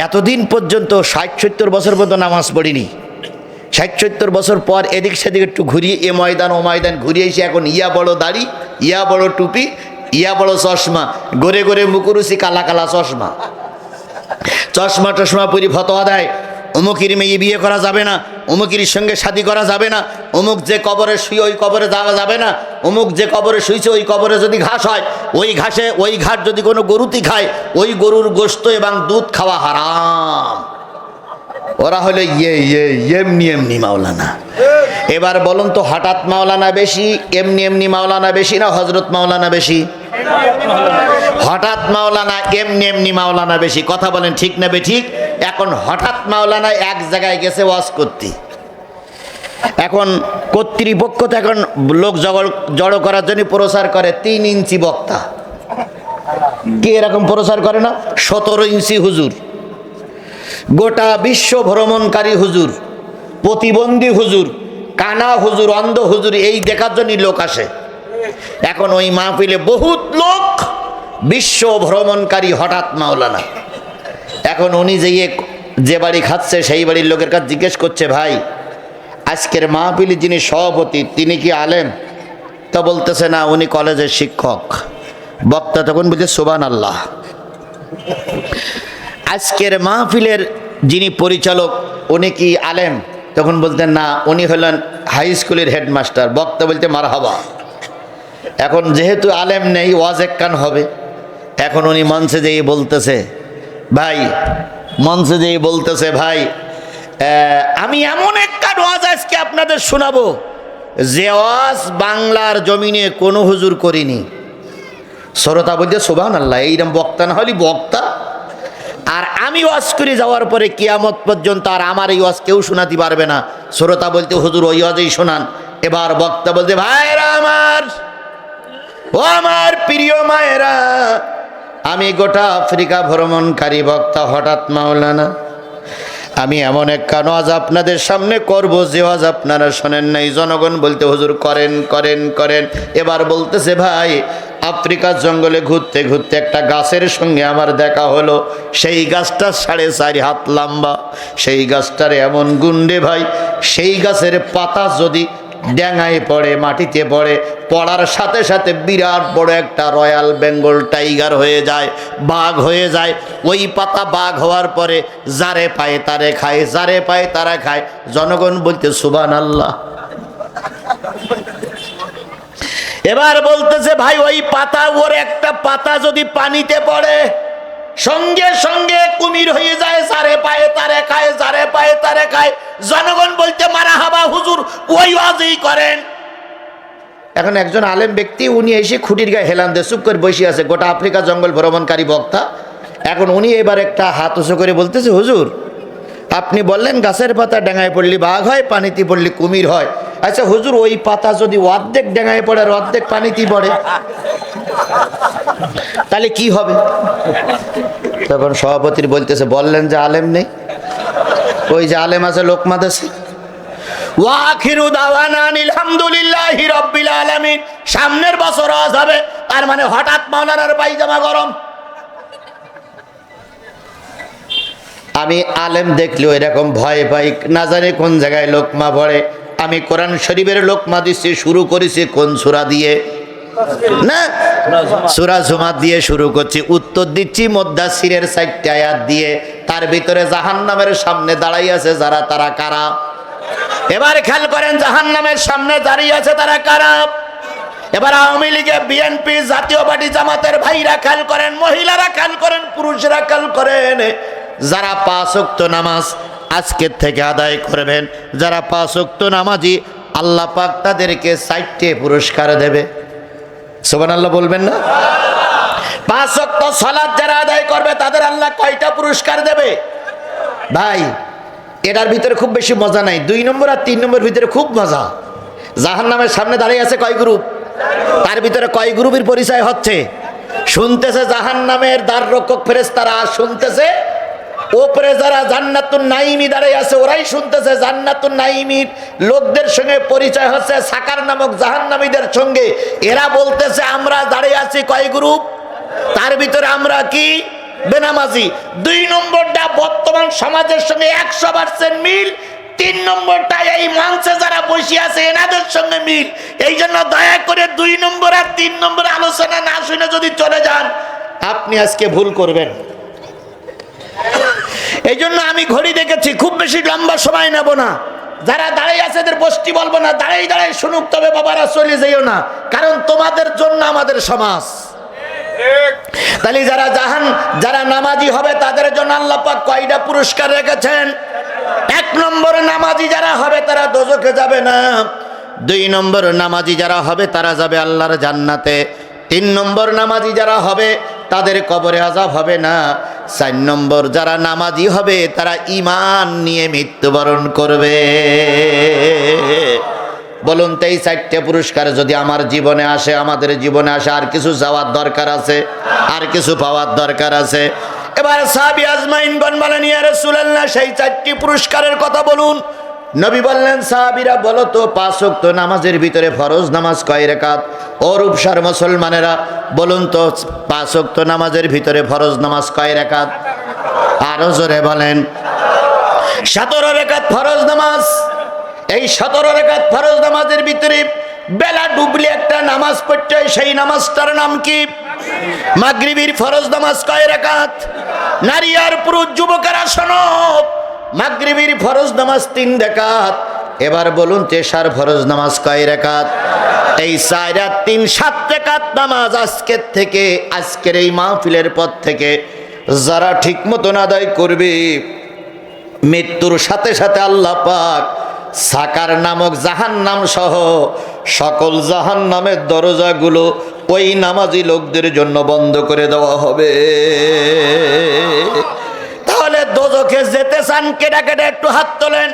এতদিন পর্যন্ত 60-70 বছর পর্যন্ত নামাজ পড়িনি, 60-70 বছর পর এদিক সেদিক একটু ঘুরিয়ে এ ময়দান ও ময়দান ঘুরিয়ে এসে এখন ইয়া বড় দাড়ি, ইয়া বড় টুপি, ইয়া বড় চশমা, গড়ে গড়ে মুকুরুসি, কালা কালা চশমা, চশমা টশমা পরি ফতোয়া দেয়, অমুকির মেয়ে বিয়ে করা যাবে না, অমুকির সঙ্গে শাদি করা যাবে না, অমুক যে কবরে শুয়ে ওই কবরে যাওয়া যাবে না, অমুক যে কবরে শুয়েছে ওই কবরে যদি ঘাস হয়, ওই ঘাসে ওই ঘাস যদি কোনো গরুতি খায়, ওই গরুর গোশত এবং দুধ খাওয়া হারাম। ওরা হলো এমনি এমনি মাওলানা। এবার বলুন তো, হঠাৎ মাওলানা বেশি, এমনি এমনি মাওলানা বেশি, না হজরত মাওলানা বেশি? হঠাৎ মাওলানা, এমনি এমনি মাওলানা বেশি। কথা বলেন ঠিক না বেঠিক? এখন হঠাৎ মাওলানা এক জায়গায় গেছে ওয়াজ করতে, এখন কর্তৃপক্ষ তো এখন লোক জড়ো করার জন্য প্রচার করে 3 ইঞ্চি বক্তা। কে এরকম প্রচার করে না? 17 ইঞ্চি হুজুর, গোটা বিশ্ব ভ্রমণকারী হুজুর, প্রতিবন্ধী হুজুর, কানা হুজুর, অন্ধ হুজুর, এই দেখার জন্য লোক আসে। এখন ওই মাহফিলে বহুত লোক বিশ্ব ভ্রমণকারী, হঠাৎ মাওলানা। এখন উনি যে বাড়ি খাচ্ছে সেই বাড়ির লোকের কাছে জিজ্ঞেস করছে, ভাই আজকের মাহফিলে যিনি সভাপতি তিনি কি আলেম? তা বলতেছে না, উনি কলেজের শিক্ষক। বক্তা তখন বলছে সুবহানাল্লাহ। আজকের মাহফিলের যিনি পরিচালক উনি কি আলেম? তখন বলতেন না, উনি হলেন হাই স্কুলের হেডমাস্টার। বক্তা বলতে মারহাবা। এখন যেহেতু আলেম নেই, ওয়াজ এক কান হবে। এখন উনি মঞ্চে যেয়ে বলতেছে, ভাই আমি এমন একটা ওয়াজ আজকে আপনাদের শোনাবো যে ওয়াজ বাংলার জমিনে কোনো হুজুর করিনি। শ্রোতা বলতে সুবহানাল্লাহ, এইরকম বক্তা না হলে বক্তা। আর আমি ওয়াজ করে যাওয়ার পরে কিয়ামত পর্যন্ত আর আমার এই ওয়াজ কেউ শোনাতে পারবে না। শ্রোতা বলতে হুজুর ওই ওয়াজই শোনান। এবার বক্তা বলতে, ভাইরা আমার, ও আমার প্রিয় মায়েরা, আমি গোটা আফ্রিকা ভ্রমণকারী বক্তা হঠাৎ মাওলানা। আমি এমন এক ওয়াজ আপনাদের সামনে করব যে ওয়াজ আপনারা শোনেন নাই। জনগণ বলতে হুজুর করেন করেন করেন। এবার বলতেছে, ভাই আফ্রিকার জঙ্গলে ঘুরতে ঘুরতে একটা গাছের সঙ্গে আমার দেখা হলো। সেই গাছটা 4.5 হাত লম্বা। সেই গাছটার এমন গুন্ডে ভাই, সেই গাছের পাতা যদি ড্যাঙায় পড়ে, মাটিতে পড়ে, পড়ার সাথে সাথে বিরাট বড় একটা রয়্যাল বেঙ্গল টাইগার হয়ে যায়, বাঘ হয়ে যায়। ওই পাতা বাঘ হওয়ার পরে যারে পায় তারে খায়, যারে পায় তারা খায়। জনগণ বলতে সুবহানাল্লাহ। এবার বলতেছে, ভাই ওই পাতা, ওর একটা পাতা যদি পানিতে পড়ে সঙ্গে সঙ্গে কুমির হয়ে যায়, যারে পায় তারে খায়, যারে পায় তারে খায়। জনগণ বলতে মারহাবা হুজুর, ওই ওয়াজই করেন। এখন একজন আলেম ব্যক্তি উনি এসে খুঁটির গায়ে হেলান দিয়ে চুপ করে বসে আছে, গোটা আফ্রিকা জঙ্গল ভ্রমণকারী বক্তা। এখন উনি এবার একটা হাত উঁচু করে বলতেছে, হুজুর আপনি বললেন গাছের পাতা ডেঙায় পড়লে বাঘ হয়, পানিতে পড়লে কুমির হয়। আচ্ছা হুজুর, ওই পাতা যদি অর্ধেক ডেঙায় পড়ে আর অর্ধেক পানিতে পড়ে তাহলে কি হবে? তখন সভাপতির বলতেছে, বললেন যে আলেম নেই। ওই যে আলেম আছে লোকমা দেশে। ওয়াখিরু দাওয়ানা আলহামদুলিল্লাহি রাব্বিল আলামিন। সামনের বছর ওয়াজ হবে, তার মানে হঠাৎ মাওলানার পায়জামা গরম। আমি আলেম দেখলেও এরকম ভয় পাই, না জানি কোন জায়গায় লোকমা পড়ে। আমি কোরআন শরীফের লোকমা দিচ্ছি, শুরু করেছি কোন সূরা দিয়ে? না, সূরা জুমার দিয়ে শুরু করছি। উত্তর দিচ্ছি মুদ্দাসসিরের 4টি আয়াত দিয়ে। তার ভিতরে জাহান্নামের সামনে দাঁড়াই আছে যারা, তারা কারা? এবার খেয়াল করেন, জাহান্নামের সামনে দাঁড়িয়ে আছে তারা কারা? এবার আওয়ামী লীগের, বিএনপি, জাতীয় পার্টি, জামাতের ভাইরা খেয়াল করেন, মহিলারা খেয়াল করেন, পুরুষরা খেয়াল করেন। যারা 5 ওয়াক্ত নামাজ আজকের থেকে আদায় করবেন, যারা 5 ওয়াক্ত নামাজি, আল্লাহ পাক তাদেরকে 4টে পুরস্কার দেবে। সুবহানাল্লাহ বলবেন না? 5 ওয়াক্ত সালাত যারা আদায় করবে তাদের আল্লাহ কয়টা পুরস্কার দেবে? ভাই এটার ভিতরে খুব বেশি মজা নাই। 2 নম্বর আর 3 নম্বর ভিতরে খুব মজা। জাহান্নামের সামনে দাঁড়িয়ে আছে কয় গ্রুপ? তার ভিতরে কয় গ্রুপের পরিচয় হচ্ছে? শুনতেছে জাহান্নামের দ্বার রক্ষক ফেরেশতারা, শুনতেছে ওপরে যারা জান্নাতুন নাঈমি দাঁড়িয়ে আছে ওরাই শুনতেছে। জান্নাতুন নাঈমির লোকদের সঙ্গে পরিচয় হচ্ছে সাকার নামক জাহান্নামীদের সঙ্গে। এরা বলতেছে আমরা দাঁড়িয়ে আছি কয় গ্রুপ? তার ভিতরে আমরা কি? বেনামাজি। 2 নম্বরটা বর্তমান সমাজের সঙ্গে 100% মিল। 3 নম্বরটা এই মঞ্চে যারা বসে আছে এনাদের সঙ্গে মিল। এই জন্য দয়া করে 2 নম্বর আর 3 নম্বর আলোচনা না শুনে যদি চলে যান, আপনি আজকে ভুল করবেন। এই জন্য আমি ঘড়ি দেখেছি, খুব বেশি লম্বা সময় নেব না। যারা দাঁড়িয়ে আছে এদের বসতি বলবো না, দাঁড়িয়ে দাঁড়িয়ে শুনুক। তবে বাবারা চলে যাইও না, কারণ তোমাদের জন্য আমাদের সমাজ। তাহলে যারা নামাজি হবে তাদের জন্য আল্লাহ পাক কয়টা পুরস্কার রেখেছেন? 1 নম্বর নামাজি যারা হবে তারা দোজখে যাবে না। 2 নম্বর নামাজি যারা হবে তারা যাবে আল্লাহর জান্নাতে। 3 নম্বর নামাজি যারা হবে তাদের কবরে আযাব হবে না। 4 নম্বর, যারা নামাজি হবে তারা ঈমান নিয়ে মৃত্যুবরণ করবে। বলুন তো, এই 4টে পুরস্কার যদি আমার জীবনে আসে, আমাদের জীবনে আসে, আর কিছু যাওয়ার দরকার আছে? আর কিছু পাওয়ার দরকার আছে? এবার সাহাবী আজমাইনগণ বলেন, ইয়া রাসূলুল্লাহ, সেই 4টি পুরস্কারের কথা বলুন। নবী বললেন, সাহাবীরা বলো তো, 5 ওয়াক্ত নামাজের ভিতরে ফরজ নামাজ কয় রাকাত? ও রূপসার মুসলমানেরা বলুন তো, 5 ওয়াক্ত নামাজের ভিতরে ফরজ নামাজ কয় রাকাত? আরো জোরে বলেন। 17 রাকাত ফরজ নামাজ। এই 17 রাকাত ফরজ নামাজের ভিতরে বেলা ডুবলে একটা নামাজ পড়তে হয়, সেই নামাজটার নাম কি? মাগরিবের ফরজ নামাজ কয় রাকাত? নারী আর পুরুষ যুবকেরা শোনো, মাগরিবের ফরজ নামাজ 3 রাকাত। এবার বলুন তেশার ফরজ নামাজ কয় রাকাত? এই 4 আর 3 7 রাকাত নামাজ আজকের থেকে, আজকের এই মাহফিলের পর থেকে যারা ঠিক মতন আদায় করবে, মৃত্যুর সাথে সাথে আল্লাহ পাক সাকার নামক জাহান্নাম সহ সকল জাহান্নামের দরজাগুলো ওই নামাজি লোকদের জন্য বন্ধ করে দেওয়া হবে। তাহলে দোজখে যেতে চান কেডা কেডা একটু হাত তোলেন।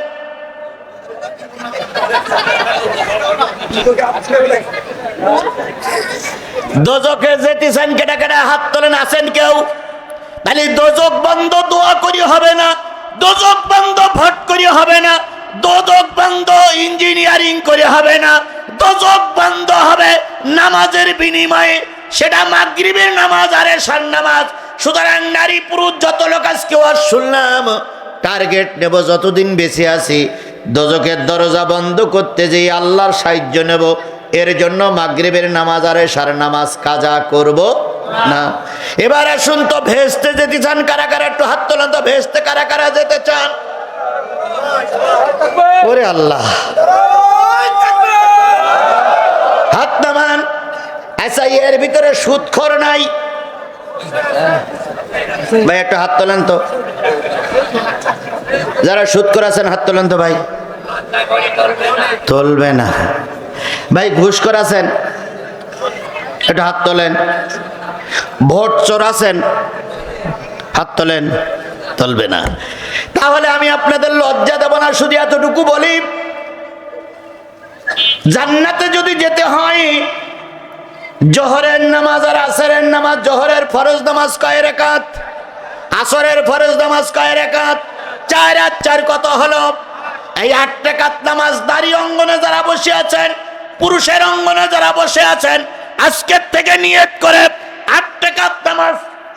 দোজখে যেতে চান কেডা কেডা হাত তোলেন, আছেন কেউ? তাহলে দোজখ বন্ধ দোয়া করি হবে না, দোজখ বন্ধ ভোট করি হবে না, দোজখ বন্ধ ইঞ্জিনিয়ারিং করে হবে না, দোজখ বন্ধ হবে নামাজের বিনিময়ে, সেটা মাগরিবের নামাজ আর এশার নামাজ। সুতরাং নারী পুরুষ যত লোক আজকে ওয়াজ শুনলাম, টার্গেট নেব যতদিন বেঁচে আছি দোজখের দরজা বন্ধ করতে যেই আল্লাহর সাহায্য নেব। এর জন্য মাগরিবের নামাজ আর এশার নামাজ কাজা করব না। এবার আসুন তো, ভেস্তে যেতে চান কারা কারা? একটু হাত তোলেন তো, ভেস্তে কারা কারা যেতে চান? ওরে আল্লাহ, হাত নামান। আচ্ছা, এর ভিতরে সুদখোর নাই? ভাই একটু হাত তোলেন তো, যারা সুদখোর আছেন হাত তোলেন তো ভাই। তুলবে না ভাই। ঘুষখোর আছেন একটু হাত তোলেন। ভোট চোর আছেন হাত তোলেন। তুলবে না। তাহলে আমি আপনাদের লজ্জা দেব না, শুধু এতটুকু বলি, জান্নাতে যদি যেতে হয় জোহরের নামাজ আর আসরের নামাজ, জোহরের ফরজ নামাজ কয় রাকাত? আসরের ফরজ নামাজ কয় রাকাত? 4 আর 4 কত হলো? এই 8 রাকাত নামাজ নারী অঙ্গনে যারা বসে আছেন, পুরুষের অঙ্গনে যারা বসে আছেন, আজকের থেকে নিয়ত করে 8 রাকাত নামাজ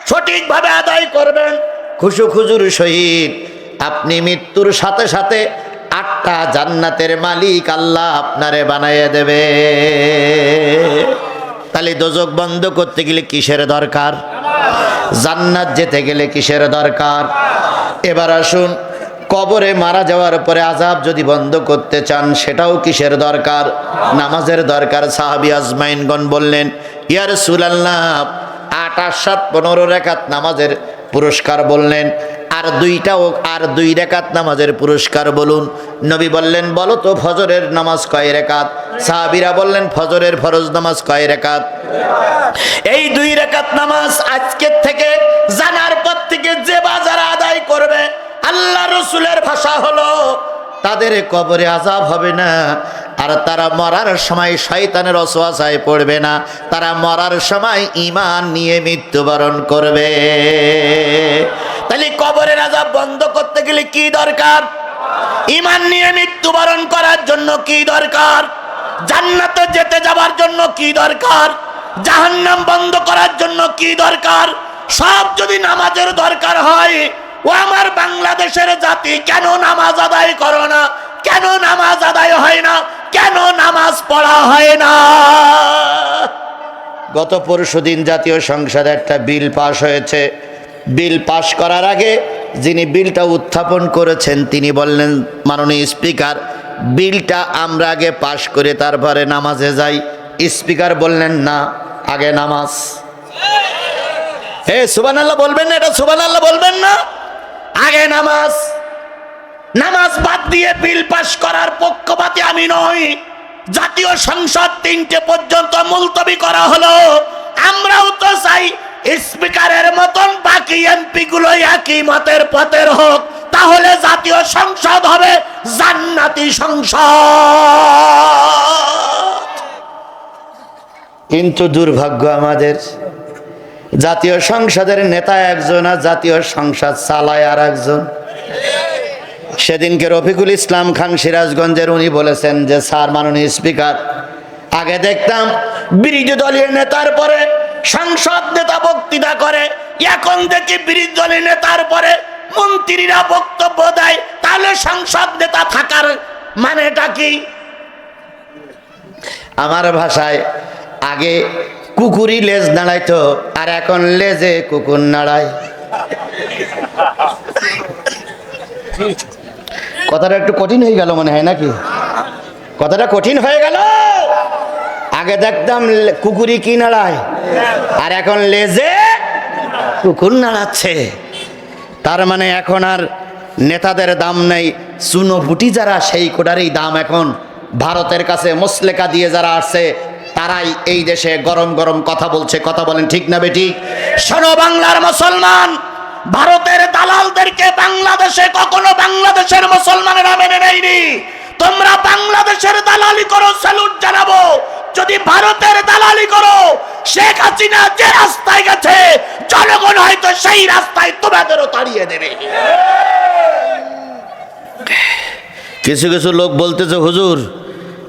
সঠিকভাবে আদায় করবেন। খুশু খুজুর সহিত আপনি মৃত্যুর সাথে সাথে 8টা জান্নাতের মালিক আল্লাহ আপনারে বানাইয়ে দেবে। তাহলে দোজখ বন্ধ করতে গেলে কিসের দরকার? জান্নাত যেতে গেলে কিসের দরকার? এবার আসুন, কবরে মারা যাওয়ার পরে আযাব যদি বন্ধ করতে চান সেটাও কিসের দরকার? নামাজের দরকার। সাহাবী আজমাইনগণ বললেন, ইয়া রাসূলুল্লাহ, 8 আর 7 15 রাকাত নামাজের পুরস্কার বললেন, আর 2 রাকাত নামাজের পুরস্কার বলুন। নবী বললেন, বলো তো ফজরের নামাজ কয় রাকাত? সাহাবীরা বললেন, ফজরের ফরজ নামাজ কয় রাকাত? এই 2 রাকাত নামাজ আজকের থেকে জানার পর থেকে যে বাজারা আদায় করবে, আল্লাহ রসুলের ভাষা হলো তাদের কবরে আযাব হবে না, আর তারা মরার সময় শয়তানের ওয়াসওয়াসায় পড়বে না, তারা মরার সময় ঈমান নিয়ে মৃত্যুবরণ করবে। তাহলে কবরের আযাব বন্ধ করতে গেলে কি দরকার? ঈমান নিয়ে মৃত্যুবরণ করার জন্য কি দরকার? জান্নাতে যেতে যাবার জন্য কি দরকার? জাহান্নাম বন্ধ করার জন্য কি দরকার? সব যদি নামাজের দরকার হয়, ও আমার বাংলাদেশের জাতি, কেন নামাজ আদায় করো না? কেন নামাজ আদায় হয় না? কেন নামাজ পড়া হয় না? গত পরশুদিন জাতীয় সংসদে একটা বিল পাশ হয়েছে। বিল পাশ করার আগে যিনি বিলটা উত্থাপন করেছেন তিনি বললেন, মাননীয় স্পিকার, বিলটা আমরা আগে পাশ করে তারপরে নামাজে যাই। স্পিকার বললেন, না, আগে নামাজ। হে সুবহানাল্লাহ বলবেন না? এটা সুবহানাল্লাহ বলবেন না? আগে নামাজ। নামাজ বাদ দিয়ে বিল পাশ করার পক্ষপাতী আমি নই। জাতীয় সংসদ 3টে পর্যন্ত মুলতবি করা হলো। আমরাও তো চাই স্পিকারের মতন বাকি এমপি গুলো একই মতের পথের হোক, তাহলে জাতীয় সংসদ হবে জান্নাতি সংসদ। কিন্তু দুর্ভাগ্য আমাদের, জাতীয় সংসদের নেতা একজন আর জাতীয় সংসদ চালায় আর একজন। সেদিনকে রফিকুল ইসলাম খান সিরাজগঞ্জের উনি বলেছেন যে স্যার মাননীয় স্পিকার, আগে দেখতাম বিরোধী দলীয় নেতার পরে সংসদ নেতা বক্তৃতা করে, এখন দেখি বিরোধী দলীয় নেতার পরে মন্ত্রীরা বক্তব্য দেয়, তাহলে সংসদ নেতা থাকার মানেটা কি? আমার ভাষায় আগে কুকুরই লেজ নাড়াইতো, আর এখন লেজে কুকুর নাড়ায়। কথাটা একটু কঠিন হয়ে গেল মনে হয় নাকি? কথাটা কঠিন হয়ে গেল। আগে দেখতাম কুকুরই কি নাড়ায়, আর এখন লেজে কুকুর নাড়াচ্ছে। তার মানে এখন আর নেতাদের দাম নেই, চুনোপুটি যারা সেই কোটারই দাম এখন। ভারতের কাছে মুসলেকা দিয়ে যারা আসছে তারাই এই দেশে গরম গরম কথা বলছে। কথা বলেন ঠিক না বেঠিক? শোনো বাংলার মুসলমান, ভারতের দালালদেরকে বাংলাদেশে কখনো বাংলাদেশের মুসলমানেরা মেনে নেয়নি। তোমরা বাংলাদেশের দালালি করো, স্যালুট জানাবো। যদি ভারতের দালালি করো, শেখ হাসিনা যে রাস্তায় গেছে জনগণ হয়তো সেই রাস্তায় তোমাদেরও তাড়িয়ে দেবে। কিছু কিছু লোক বলতেছে হুজুর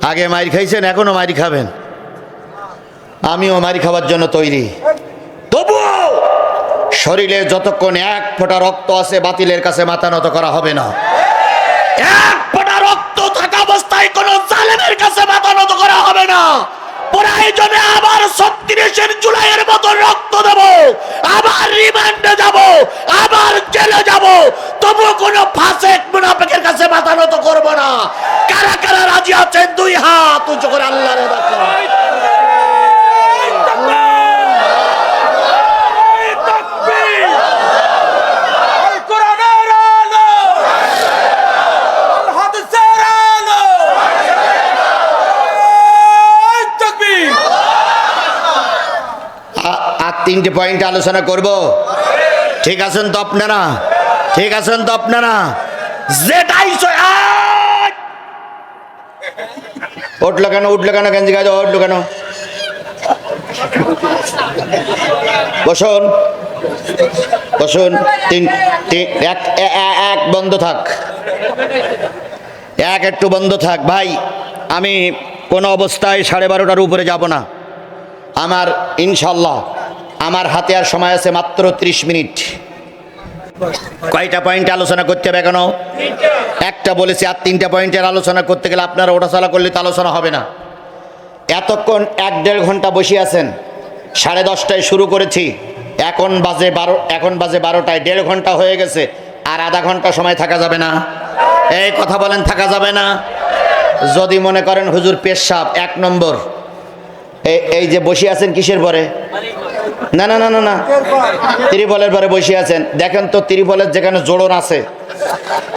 আগে মাইর খাইছেন, এখনো মাইর খাবেন। আমিও মাইর খাওয়ার জন্য তৈরি, তবুও শরীরে যতক্ষণ এক ফোঁটা রক্ত আছে বাতিলের কাছে মাথা নত করা হবে না। এক ফোঁটা রক্ত থাকা অবস্থায় কোন জালেমের কাছে মাথা নত করা হবে না। প্রয়োজনে আবার ৩৬ জুলাইয়ের মতো রক্ত দেব, আবার রিমান্ডে যাব, আবার জেলে যাব, তবু কোনো ফাসেক মুনাফিকের কাছে মাথা নত করব না। কারা কারা রাজি আছেন দুই হাত উঁচু করে আল্লাহর ডাকো। আর 3টে পয়েন্ট আলোচনা করব। ঠিক আছেন তো আপনারা? ঠিক আছেন তো আপনারা? যেটাই উঠলো কেন, উঠলো কেন, গেঞ্জি গাছ উঠলো কেন? বসুন বসুন। এক বন্ধ থাক, এক একটু বন্ধ থাক ভাই। আমি কোনো অবস্থায় 12:30টার উপরে যাব না। আমার ইনশাল্লাহ আমার হাতে আর সময় আছে মাত্র 30 মিনিট। কয়টা পয়েন্ট আলোচনা করতে হবে এখনো? একটা বলেছি। আর 3টা পয়েন্টের আলোচনা করতে গেলে আপনারা ওঠাচলা করলে তো আলোচনা হবে না। এতক্ষণ 1-1.5 ঘন্টা বসে আছেন। 10:30টায় শুরু করেছি, এখন বাজে 12টায়। 1.5 ঘন্টা হয়ে গেছে। আর আধা ঘন্টা সময় থাকা যাবে না? এই কথা বলেন, থাকা যাবে না? যদি মনে করেন হুজুর পেশাব 1 নম্বর, এই যে বসে আছেন কিসের পরে? না না না না না, ত্রিপলের পরে বসে আছেন। দেখেন তো ত্রিপলের যেখানে জোড়ন আছে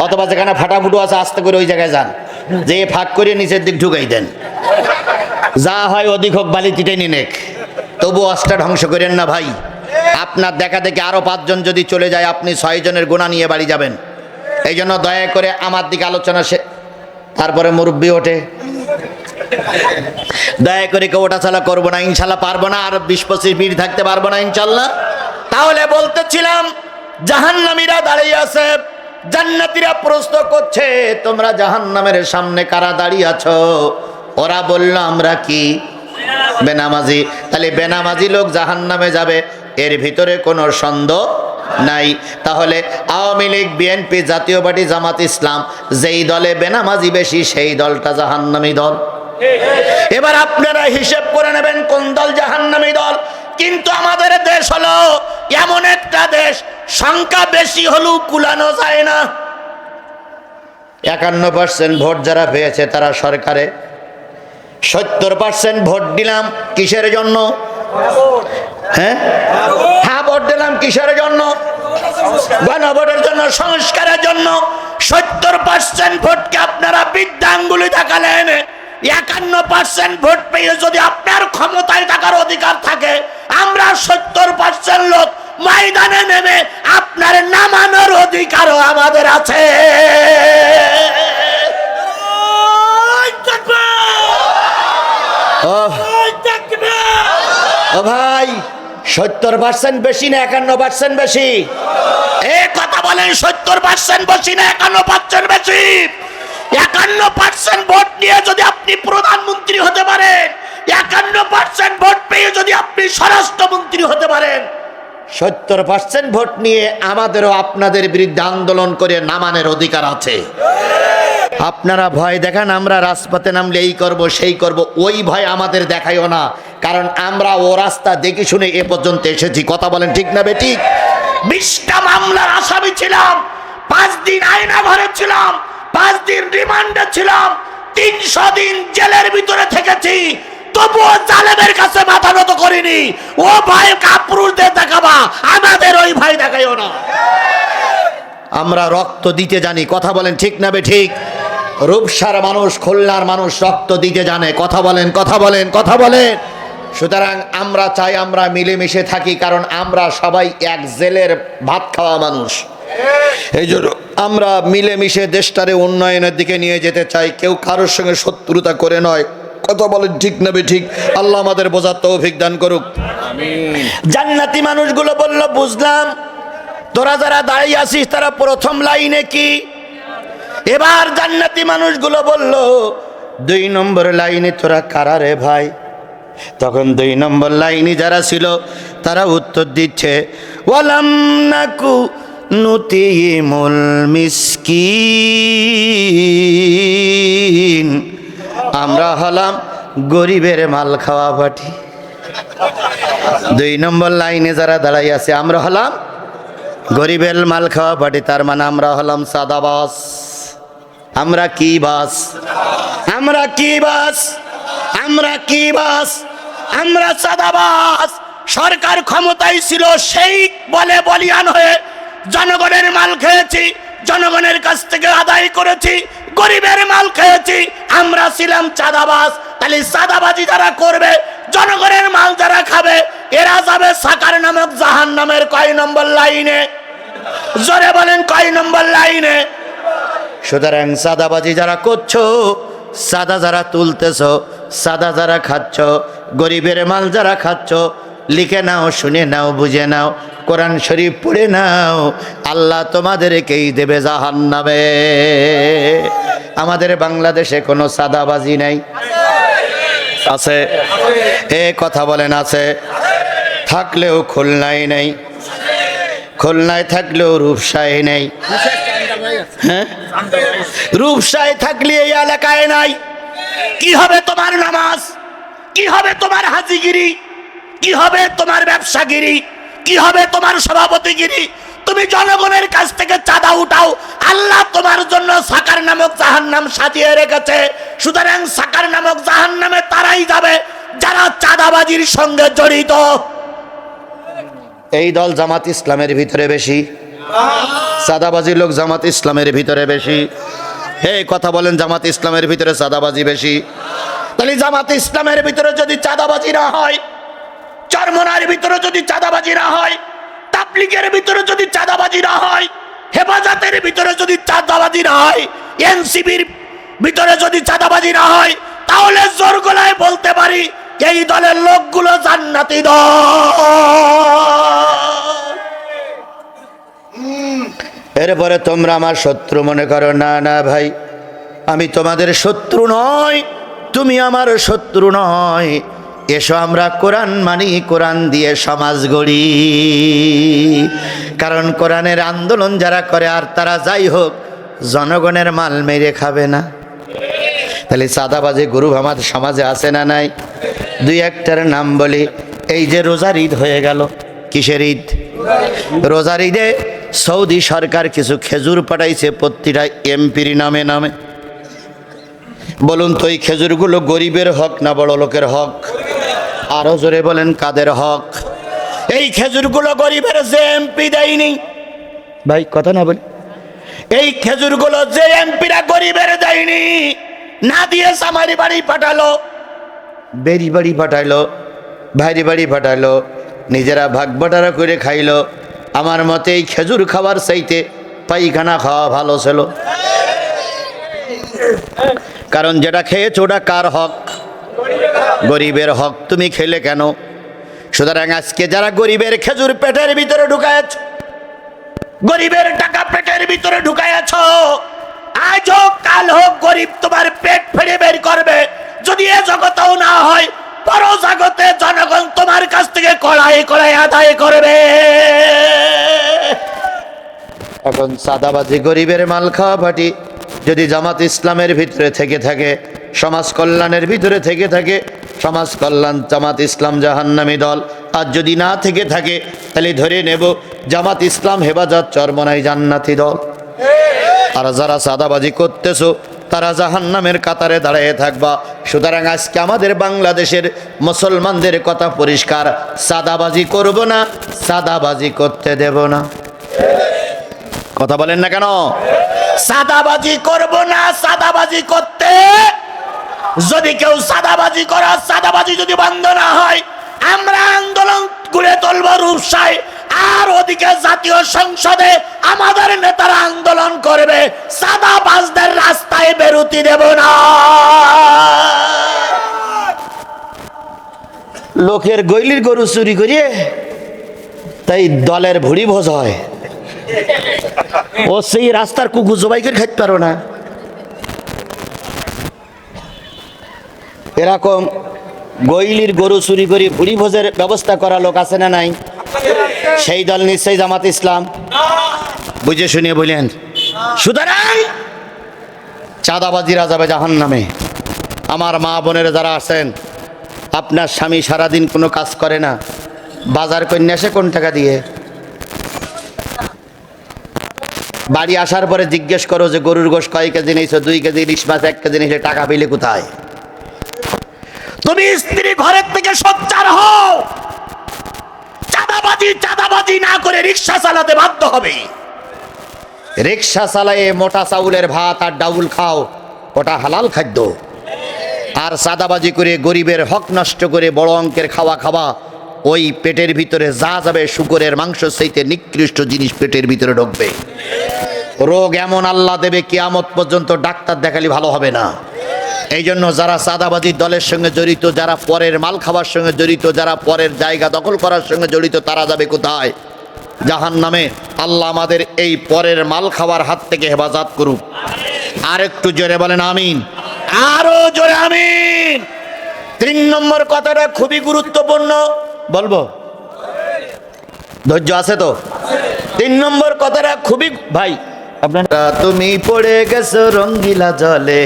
অথবা যেখানে ফাটাফুটো আছে আস্তে করে ওই জায়গায় যান, যে ফাঁক করে নিচের দিক ঢুকাই দেন। যা হয় অধিক হোক বালিটিটাই নিনেক, তবু অষ্টা ধ্বংস করেন না ভাই। আপনার দেখা দেখে আরো 5 জন যদি চলে যায় আপনি 6 জনের গোনা নিয়ে বাড়ি যাবেন। এই জন্য দয়া করে আমার দিকে আলোচনা তারপরে মুরব্বী ওঠে, দয়া করে কেউ ওঠাচলা করবো না ইনশাল্লাহ। পারবো না, আর 20-25 মিনিট থাকতে পারবো না ইনশাল্লাহ। তাহলে বলতেছিলাম জাহান্নামীরা দাঁড়িয়ে আছে, জান্নাতীরা প্রশ্ন করছে তোমরা জাহান্নামের সামনে কারা দাঁড়িয়ে আছো? ওরা বলল আমরা কি? বেনামাজি। তাহলে বেনামাজি লোক জাহান্নামে যাবে, এর ভিতরে কোনো সন্দেহ নাই। তাহলে আওয়ামী লীগ, বিএনপি, জাতীয় পার্টি, জামাত ইসলাম, যেই দলে বেনামাজি বেশি সেই দলটা জাহান্নামী দল। এবার আপনারা হিসেব করে নেবেন কোন দল জাহান্নামী দল। কিন্তু আমাদের দেশ হলো এমন একটা দেশ, সংখ্যা বেশি হলেও কুলানো যায় না। 51% ভোট যারা পেয়েছে তারা সরকারে, 70% ভোট দিলাম কিসের জন্য? হ্যাঁ, ভোট দিলাম কিসের জন্য? গণভোটের জন্য, সংস্কারের জন্য। 70% ভোটকে আপনারা বৃদ্ধাঙ্গুলি দেখালেন। 51% ভোট পেয়ে যদি আপনার ক্ষমতায় থাকার অধিকার থাকে, আমরা 70% লোক ময়দানে নেমে আপনার নামানোর অধিকারও আমাদের আছে। ও ভাই, 70% বেশি না 51% বেশি? এ কথা বলেন, 70% বেশি না 51% বেশি? 51% ভোট নিয়ে যদি আপনি প্রধানমন্ত্রী হতে পারেন, 51% ভোট পেয়ে যদি আপনি স্বরাষ্ট্রমন্ত্রী হতে পারেন, 70% ভোট নিয়ে আমাদেরও আপনাদের বিরুদ্ধে আন্দোলন করে নামানোর অধিকার আছে। আপনারা ভয় দেখান আমরা রাজপথে নামলে এই করব সেই করব, ওই ভয় আমাদের দেখাইও না, কারণ আমরা ও রাস্তা দেখে শুনে এ পর্যন্ত এসেছি। কথা বলেন ঠিক না বেঠিক? 20টা মামলার আসামি ছিলাম, 5 দিন আয়না ঘরে ছিলাম, 5 দিন রিমান্ডে ছিলাম, 300 দিন জেলের ভিতরে থেকেছি, তবুও জালেমের কাছে মাথা নত করিনি। ও ভয় কাপুরুষদের দেখাবা, আমাদের ওই ভয় দেখাইও না। আমরা রক্ত দিতে জানি। কথা বলেন ঠিক না বেঠিক? রূপসার মানুষ, খুলনার মানুষ রক্ত দিতে জানে। কথা বলেন, কথা বলেন, কথা বলেন। সুতরাং আমরা চাই আমরা মিলেমিশে থাকি, কারণ আমরা সবাই এক জেলের ভাত খাওয়া মানুষ। এই জন্য আমরা মিলেমিশে দেশটারে উন্নয়নের দিকে নিয়ে যেতে চাই, কেউ কারোর সঙ্গে শত্রুতা করে নয়। কথা বলেন ঠিক না বেঠিক? আল্লাহ আমাদের বোঝার তৌফিক দান করুক। জান্নাতি মানুষগুলো বলল, বুঝলাম তোরা যারা দাঁড়িয়ে আছিস তারা প্রথম লাইনে কি? এবার জান্নাতি মানুষগুলো বলল, 2 নম্বর লাইনে তোরা কারা রে ভাই? তখন 2 নম্বর লাইনে যারা ছিল তারা উত্তর দিচ্ছে, ওয়ালাম নাকু নুতিমুল মিসকিন, আমরা হলাম গরিবের মাল খাওয়া পাটি। 2 নম্বর লাইনে যারা দাঁড়াই আছে আমরা হলাম গরিবের মাল খাওয়া পাটি, তার মানে আমরা হলাম সাদাবাস। আমরা কি বাস? আমরা কি বাস? আমরা কি বাস? আমরা সাদাবাস। সরকার ক্ষমতায় ছিল, সেই বলে বলিয়ান হয়ে জনগণের মাল খেয়েছি, জনগণের কাছ থেকে আদায় করেছি, গরিবের মাল খেয়েছি। আমরা ছিলাম চাঁদাবাজ। তাহলে চাঁদাবাজি যারা করবে, জনগণের মাল যারা খাবে, এরা যাবে সাকার নামক জাহান্নামের কয় নম্বর লাইনে? জোরে বলেন, কয় নম্বর লাইনে? সুতরাং চাঁদাবাজি যারা করছো, চাঁদা যারা তুলতেছ, চাঁদা যারা খাচ্ছ, গরিবের মাল যারা খাচ্ছ, লিখে নাও, শুনে নাও, বুঝে নাও, কোরআন শরীফ পড়ে নাও, আল্লাহ তোমাদেরকেই দেবে জাহান্নামে। আমাদের বাংলাদেশে কোনো চাঁদাবাজি নাই? আছে? এ কথা বলেন, আছে? থাকলেও খুলনায় নেই, খুলনায় থাকলেও রূপসায় নেই। হ্যাঁ, রূপসায় থাকলে এই এলাকায় নাই। কি হবে তোমার নামাজ? কি হবে তোমার হাজিগিরি? কি হবে তোমার ব্যবসাগিরি? কি হবে তোমার সভাপতিগিরি? তুমি জনগণের কাছ থেকে চাঁদা উঠাও, আল্লাহ তোমার জন্য সাকার নামক জাহান্নাম সাজিয়ে রেখেছে। সুতরাং সাকার নামক জাহান্নামে তারাই যাবে যারা চাঁদাবাজির সঙ্গে জড়িত। এই দল জামাত ইসলামের ভিতরে বেশি, চাঁদাবাজির লোক জামাত ইসলামের ভিতরে বেশি। এই কথা বলেন, জামাত ইসলামের ভিতরে চাঁদাবাজি বেশি। তাহলে জামাত ইসলামের ভিতরে যদি চাঁদাবাজি না হয়, চরমনার ভিতরে যদি চাঁদাবাজি না হয়, তাবলীগের ভিতরে যদি চাঁদাবাজি না হয়, হেফাজতের ভিতরে যদি চাঁদাবাজি না হয়, এনসিবির ভিতরে যদি চাঁদাবাজি না হয়, তাহলে জোর গলায় বলতে পারি এই দলের লোকগুলো জান্নাতি দল। এরপরে তোমরা আমার শত্রু মনে করো। না না ভাই, আমি তোমাদের শত্রু নয়, তুমি আমার শত্রু নয়। এসো আমরা কোরআন মানি, কোরআন দিয়ে সমাজ গড়ি। কারণ কোরআনের আন্দোলন যারা করে, আর তারা যাই হোক জনগণের মাল মেরে খাবে না। তাহলে চাঁদাবাজি গ্রুপ আমাদের সমাজে আছে না নাই? 2-1টার নাম বলি। এই যে রোজার ঈদ হয়ে গেল, কিসের ঈদ? রোজার ঈদে সৌদি সরকার কিছু খেজুর পাঠাইছে প্রতিটা এমপির নামে নামে। বলুন তো, এই খেজুরগুলো গরিবের হক না বড় লোকের হক? আরো জোরে বলেন, কাদের হক? এই খেজুরগুলো গরিবের যে এমপি দেয়নি, ভাই কথা না বলি, এই খেজুরগুলো যে এমপিরা গরিবের দেয়নি, না দিয়ে সামারি বাড়ি পাঠালো, বেরি বাড়ি পাঠাইলো, ভাইরি বাড়ি পাঠাইলো, নিজেরা ভাগ বাটারা করে খাইলো। আমার মতে এই খেজুর খাবার চাইতে পায়খানা খাওয়া ভালো ছিল। কারণ যেটা খেয়েছো ওটা কার হক? গরিবের হক। তুমি খেলে কেন? সুতরাং আজকে যারা গরিবের খেজুর পেটের ভিতরে ঢুকায়েছ, গরিবের টাকা পেটের ভিতরে ঢুকায়েছ, আজ হোক কাল হোক গরিব তোমার পেট ফেড়ে বের করবে। যদি এ জগতেও না হয়, পর জগতে জনগণ তোমার কাছ থেকে কড়াই কড়াই আদায় করবে। এখন সাদাবাজি, গরিবের মাল খাওয়া পাটি যদি জামাত ইসলামের ভিতরে থেকে থাকে, সমাজ কল্যাণের ভিতরে থেকে থাকে, সমাজ কল্যাণ জামাত ইসলাম জাহান্নামী দল। আর যদি না থেকে থাকে, তাহলে ধরে নেব জামাত ইসলাম হেফাজত চরমনাই জান্নাতি দল। আর যারা সাদাবাজি করতেছো তারা জাহান্নামের কাতারে দাঁড়িয়ে থাকবা। সুতরাং আজকে আমাদের বাংলাদেশের মুসলমানদের কথা পরিষ্কার, সাদাবাজি করব না, সাদাবাজি করতে দেব না। কথা বলেন না কেন? সাদাবাজি করব না, সাদাবাজি করতে। যদি কেউ সাদাবাজি করা, সাদাবাজি যদি বন্ধ না হয়, আমরা আন্দোলন করে তুলব রূপসায়। আর ওদিকে জাতীয় সংসদে আমাদের নেতারা আন্দোলন করবে, সাদাবাজদের রাস্তায় বেরোতে দেব না। লোকের গইলির গরু চুরি করিয়ে তাই দলের ভুড়ি ভোজ হয়। ও সেই রাস্তার কুকুর জবাই করে খাইতে পারো না। এরকম গইলির গরু চুরি করে ভুড়ি ভোজের ব্যবস্থা করা লোক আছে না নাই? সেই দল নিশ্চয়ই জামাত ইসলাম। বুঝে শুনিয়ে বললেন। সুতরাং চাঁদাবাজিরা যাবে জাহান্নামে। আমার মা বোনেরা যারা আছেন, আপনার স্বামী সারাদিন কোনো কাজ করে না, বাজার করে আসে কোন টাকা দিয়ে? বাড়ি আসার পরে জিজ্ঞেস করো যে গরুর গোশ কয় কেজি নিয়েছো, 2 কেজি, ইলিশ মাছ 1 কেজি নিয়েছে, টাকা পেলে কোথায়? তুমি স্ত্রী ঘরের থেকে সোচ্চার হও। চাঁদাবাজি না করে রিক্সা চালাতে বাধ্য হবে। রিক্সা চালায়ে মোটা চাউলের ভাত আর ডাউল খাও, ওটা হালাল খাদ্য। আর চাঁদাবাজি করে গরিবের হক নষ্ট করে বড় অঙ্কের খাওয়া, ওই পেটের ভিতরে যা যাবে শুকরের মাংস চাইতে নিকৃষ্ট জিনিস পেটের ভিতরে ঢুকবে। রোগ এমন আল্লাহ দেবে, কিয়ামত পর্যন্ত ডাক্তার দেখালে ভালো হবে না। এই জন্য যারা চাঁদাবাজির দলের সঙ্গে জড়িত, যারা পরের মাল খাওয়ার সঙ্গে জড়িত, যারা পরের জায়গা দখল করার সঙ্গে জড়িত, তারা যাবে কোথায়? জাহান্নামে। আল্লাহ আমাদের এই পরের মাল খাওয়ার হাত থেকে হেফাজত করুক। আর একটু জোরে বলেন আমিন। আরো জোরে আমিন। 3 নম্বর কথাটা খুবই গুরুত্বপূর্ণ, বলবো? ধৈর্য আছে তো? 3 নম্বর কথাটা খুবই, ভাই আপনারা তুমি পড়ে গেছো রঙ্গিলা জলে।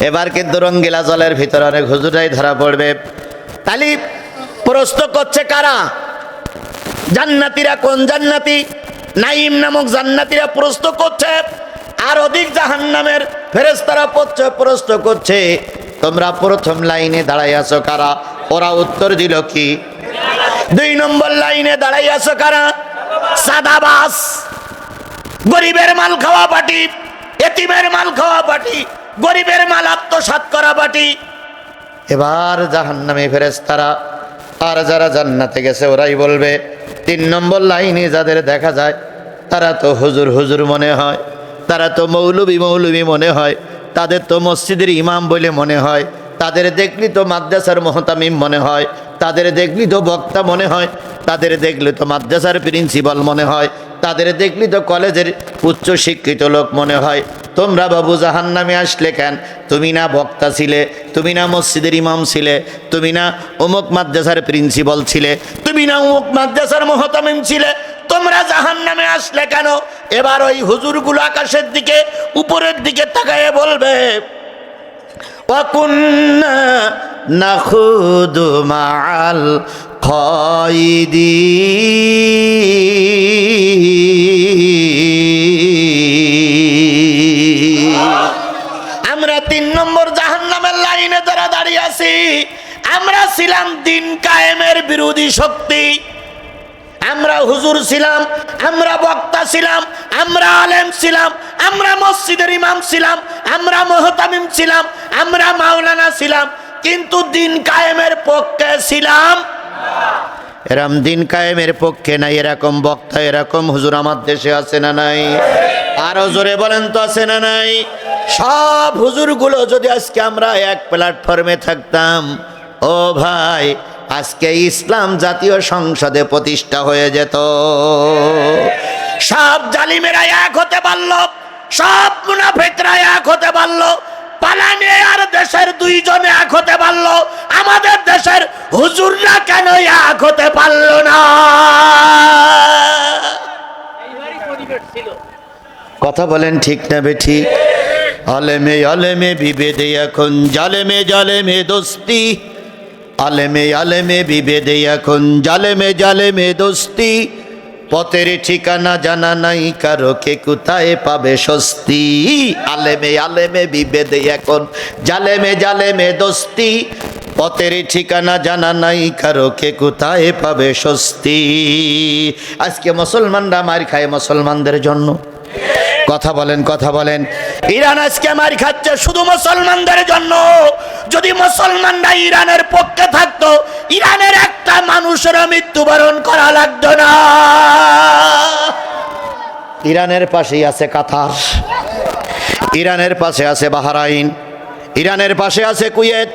এবার কিন্তু রঙ্গিলা জলের ভিতরে অনেক হুজুরাই ধরা পড়বে। তালি প্রশ্ন করছে কারা? জান্নাতীরা। কোন জান্নাতি? নাইম নামক জান্নাতীরা প্রশ্ন করছে। আর অধিক জাহান্নামের ফেরেশতারা প্রশ্ন করছে, তোমরা প্রথম লাইনে দাঁড়াই আছো কারা? ওরা উত্তর দিল কি? 2 নম্বর লাইনে দাঁড়াই আছো কারা? সাদাবাস, গরিবের মাল খাওয়া পার্টি, এতিমের মাল খাওয়া পার্টি, গরিবের মাল আত্মসাৎ করা পার্টি। এবার জাহান্নামী ফেরেশতারা আর যারা জান্নাতে গেছে ওরাই বলবে, 3 নম্বর লাইনে যাদের দেখা যায় তারা তো হুজুর হুজুর মনে হয়, তারা তো মৌলবী মৌলবী মনে হয়, তাদের তো মসজিদের ইমাম বলে মনে হয়, তাদের দেখলি তো মাদ্রাসার মুহতামিম মনে হয়, তাদের দেখলি তো বক্তা মনে হয়, তাদের দেখলে তো মাদ্রাসার প্রিন্সিপাল মনে হয়, তাদের দেখলি তো কলেজের উচ্চ শিক্ষিত লোক মনে হয়। তোমরা বাবু জাহান্নামে আসলে কেন? তুমি না বক্তা ছিলে, তুমি না মসজিদের ইমাম ছিলে, তুমি না অমুক মাদ্রাসার প্রিন্সিপাল ছিলে, তুমি না অমুক মাদ্রাসার মুহতামিম ছিলে, তোমরা জাহান্নামে আসলে কেন? এবার ওই হুজুরগুলো আকাশের দিকে, উপরের দিকে তাকায়ে বলবে, ওয়াকুন্না নাখুদু মাআল খায়দিন। আমরা 3 নম্বর জাহান্নামের লাইনে যারা দাঁড়িয়ে আছি, আমরা ছিলাম দিন কায়েমের বিরোধী শক্তি। আমরা হুজুর ছিলাম, আমরা বক্তা ছিলাম, আমরা আলেম ছিলাম, আমরা মসজিদের ইমাম ছিলাম, আমরা মুহতামিম ছিলাম, আমরা মাওলানা ছিলাম, কিন্তু দিন কায়েমের পক্ষে ছিলাম। এরম দিন কায়েমের পক্ষে নাই এরকম বক্তা, এরকম হুজুর আমার দেশে আছে না নাই? আরো জোরে বলেন তো, আছে না নাই? সব হুজুরগুলো যদি আজকে আমরা এক প্ল্যাটফর্মে থাকতাম, ও ভাই, আজকে ইসলাম জাতীয় সংসদে প্রতিষ্ঠা হয়ে যেত। সব জালিমেরা এক হতে পারলো, সব মুনাফিকরা এক হতে পারলো, পালানি আর দেশের দুইজনে এক হতে পারলো, আমাদের দেশের হুজুররা কেন এক হতে পারলো না? কথা বলেন ঠিক না বেঠিক? আলেমে আলেমে বিভেদে এখন জালেমে জালেমে দোস্তি, আলেমে আলেমে বিভেদে এখন জালেমে জালেমে দোস্তি, পথের ঠিকানা জানা নাই কারো, কে কোথায় পাবে স্বস্তি। আলেমে আলেমে বিভেদে এখন জালেমে জালেমে দোস্তি, পথের ঠিকানা জানা নাই কারো, কে কোথায় পাবে স্বস্তি। আজকে মুসলমানরা মার খায় মুসলমানদের জন্য। কথা বলেন, কথা বলেন। ইরান আজকে মার খাচ্ছে শুধু মুসলমানদের জন্য। যদি মুসলমানরা ইরানের পক্ষে থাকতো, ইরানের একটা মানুষের মৃত্যুবরণ করা লাগতো না। ইরানের পাশেই আছে কাতার, ইরানের পাশে আছে বাহরাইন, ইরানের পাশে আছে কুয়েত,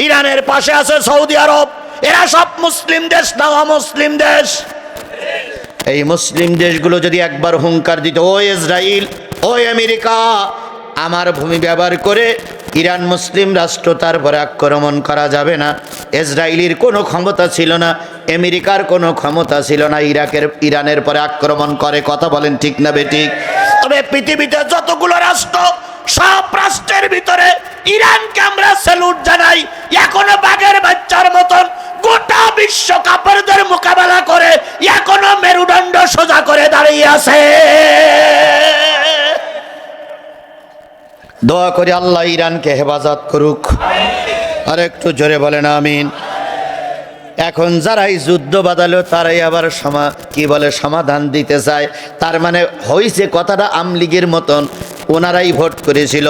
ইরানের পাশে আছে সৌদি আরব। এরা সব মুসলিম দেশ না অমুসলিম দেশ? এই মুসলিম দেশগুলো যদি একবার হুঙ্কার দিত, ও ইসরায়েল, ও আমেরিকা, আমার ভূমি ব্যবহার করে ইরান মুসলিম রাষ্ট্র, তারপরে আক্রমণ করা যাবে না। ইসরায়েলের কোনো ক্ষমতা ছিল না, আমেরিকার কোনো ক্ষমতা ছিল না ইরানের পরে আক্রমণ করে। কথা বলেন ঠিক না বেঠিক? তবে পৃথিবীতে যতগুলো রাষ্ট্র, সব রাষ্ট্রের ভিতরে ইরানকে আমরা স্যালুট জানাই। এখনো বাঘের বাচ্চার মতন গোটা বিশ্ব কাফেরদের মোকাবেলা করে এখনো মেরুদণ্ড সোজা করে দাঁড়িয়ে আছে। দোয়া করি আল্লাহ ইরানকে হেফাজত করুক। আর একটু জোরে বলেন আমিন। এখন যারাই যুদ্ধ বাঁধালো তারাই আবার সমাধান দিতে চায়। তার মানে হয়েছে কথাটা আমলীগের মতন, ওনারাই ভোট করেছিল,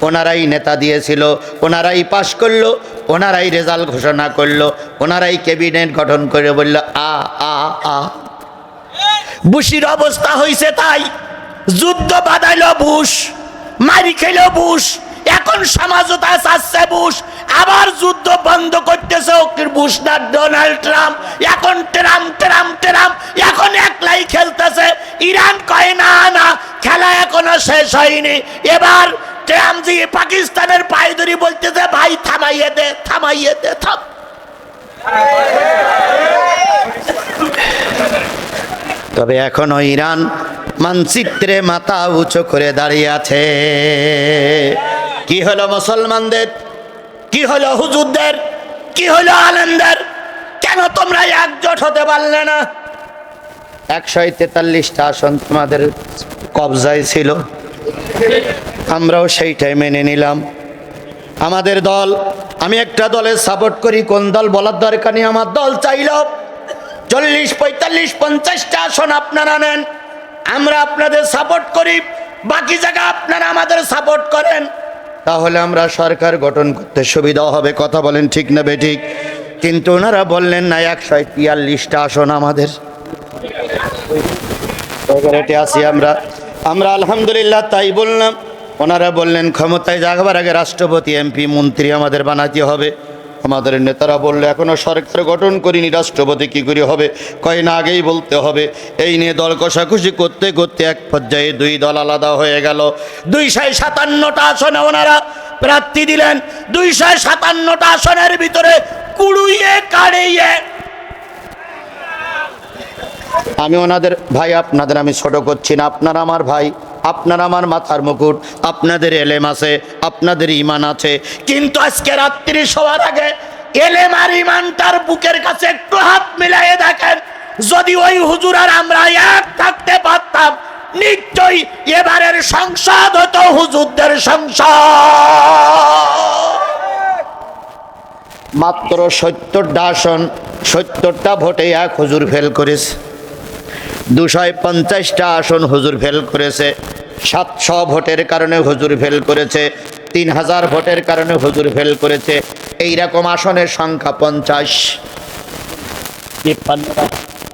ওনারাই নেতা দিয়েছিল, ওনারাই পাশ করলো, ওনারাই রেজাল্ট ঘোষণা করলো, ওনারাই ক্যাবিনেট গঠন করে বলল আ আ আ। বুশির অবস্থা হয়েছে তাই। যুদ্ধ বাঁধাইলো বুশ, মারি খেলো বুশ, এখন সমঝোতা চাচ্ছে বুশ, আবার যুদ্ধ বন্ধ করতেছে বুশ না ডোনাল্ড ট্রাম্প। এখন ট্রাম্প ট্রাম্প ট্রাম্প এখন একলাই খেলতেছে। ইরান কয় না না, খেলা এখনো শেষ হয়নি। এবার ট্রাম্প জি পাকিস্তানের পায়ে ধরে বলতেছে, ভাই থামাইয়ে দে, থামাইয়ে দে, থাম। তবে এখনো ইরান মানচিত্রে মাথা উঁচু করে দাঁড়িয়ে আছে। কি হলো মুসলমানদের? কি হলো হুজুরদের? কি হলো আলেমদের? কেন তোমরা একজোট হতে পারলে না? 143টা আসন তোমাদের কবজায় ছিল, আমরাও সেইটাই মেনে নিলাম। আমাদের দল, আমি একটা দলের সাপোর্ট করি, কোন দল বলার দরকার নেই। আমার দল চাইল 40, 45, 50টা আসন আপনারা নেন, আমরা আপনাদের সাপোর্ট করি, বাকি জায়গা আপনারা আমাদের সাপোর্ট করেন, তাহলে আমরা সরকার গঠন করতে সুবিধা হবে। কথা বলেন ঠিক না বেঠিক? কিন্তু ওনারা বললেন না, 143টা আসন আমাদের আছি আমরা আলহামদুলিল্লাহ তাই বললাম। ওনারা বললেন ক্ষমতায় যাবার আগে রাষ্ট্রপতি, এমপি, মন্ত্রী আমাদের বানাতে হবে। আমাদের নেতারা বললে এখনো সরকার গঠন করিনি, রাষ্ট্রপতি কি করে হবে? কয় না, আগেই বলতে হবে। এই নিয়ে দল কষাকষি করতে করতে এক পর্যায়ে দুই দল আলাদা হয়ে গেল। 257টা আসনে ওনারা প্রার্থী দিলেন। 257টা আসনের ভিতরে কুড়িয়ে কাড়িয়ে, আমি ওনাদের ভাই, আপনাদের আমি ছোট করছি না, আপনারা আমার ভাই, আপনারা আমার মাথার মুকুট, আপনাদের এলেম আছে, আপনাদের ইমান আছে। কিন্তু আজকে রাত্রি শোয়ার আগে এলেম আর ইমানটার বুকের কাছে একটু হাত মিলিয়ে দেখেন। যদি ওই হুজুর আর আমরা এক থাকতে পারতাম, নিশ্চয়ই এবারের সংসদ হতো হুজুরদের সংসদ। মাত্র 70টা আসন, 70টা ভোটে এক হুজুর ফেল করেছে। 250টা আসন হুজুর ফেল করেছে। 700 ভোটের কারণে হুজুর ফেল করেছে। 3000 ভোটের কারণে হুজুর ফেল করেছে। এইরকম আসনের সংখ্যা 50। 53টা।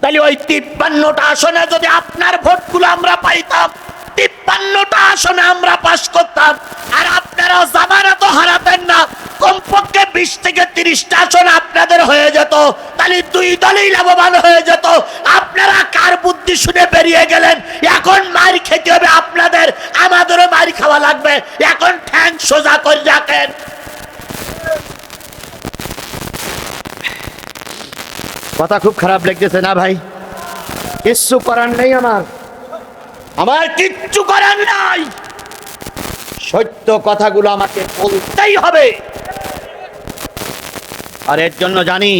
তাহলে ওই 53টা আসনে যদি আপনার ভোটগুলো আমরা পাইতাম, 53টা আসনে আমরা পাস করতাম, আর আপনারা জামানত হারাতেন না, কমপক্ষে 20 থেকে 30টা আসন আপনাদের হয়ে যেত, তাহলে দুই দলই লাভবান হয়ে যেত। আপনারা কার বুদ্ধি শুনে বেরিয়ে গেলেন? এখন মার খেতে হবে আপনাদের, আমাদেরও মার খাওয়া লাগবে। এখন ঠ্যাং সোজা করে রাখেন। কথা খুব খারাপ লাগতেছে না ভাই? কিচ্ছু করার নেই, আমার কিচ্ছু করার নাই। সত্য কথাগুলো আমাকে বলতেই হবে। আর এর জন্য জানি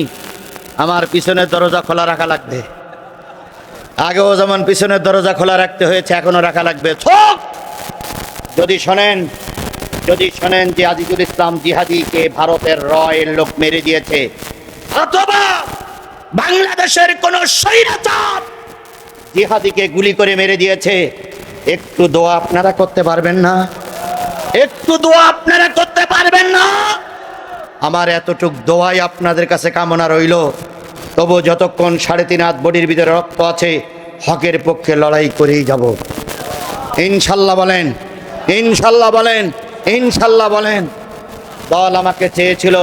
আমার পিছনের দরজা খোলা রাখা লাগবে। আগেও যেমন পিছনের দরজা খোলা রাখতে হয়েছে, এখনো রাখা লাগবে। যদি শোনেন যে আজিজুল ইসলাম জিহাদিকে ভারতের রয়ের লোক মেরে দিয়েছে, অথবা বাংলাদেশের কোন স্বৈরাচার জিহাদিকে গুলি করে মেরে দিয়েছে, একটু দোয়া আপনারা করতে পারবেন না? একটু দোয়া আপনারা করতে পারবেন না? আমার এতটুক দোয়াই আপনাদের কাছে কামনা রইল। তবু যতক্ষণ 3.5 হাত বডির ভিতরে রক্ত আছে, হকের পক্ষে লড়াই করেই যাব। ইনশাল্লাহ বলেন, ইনশাল্লাহ বলেন, ইনশাল্লাহ বলেন। দল আমাকে চেয়েছিল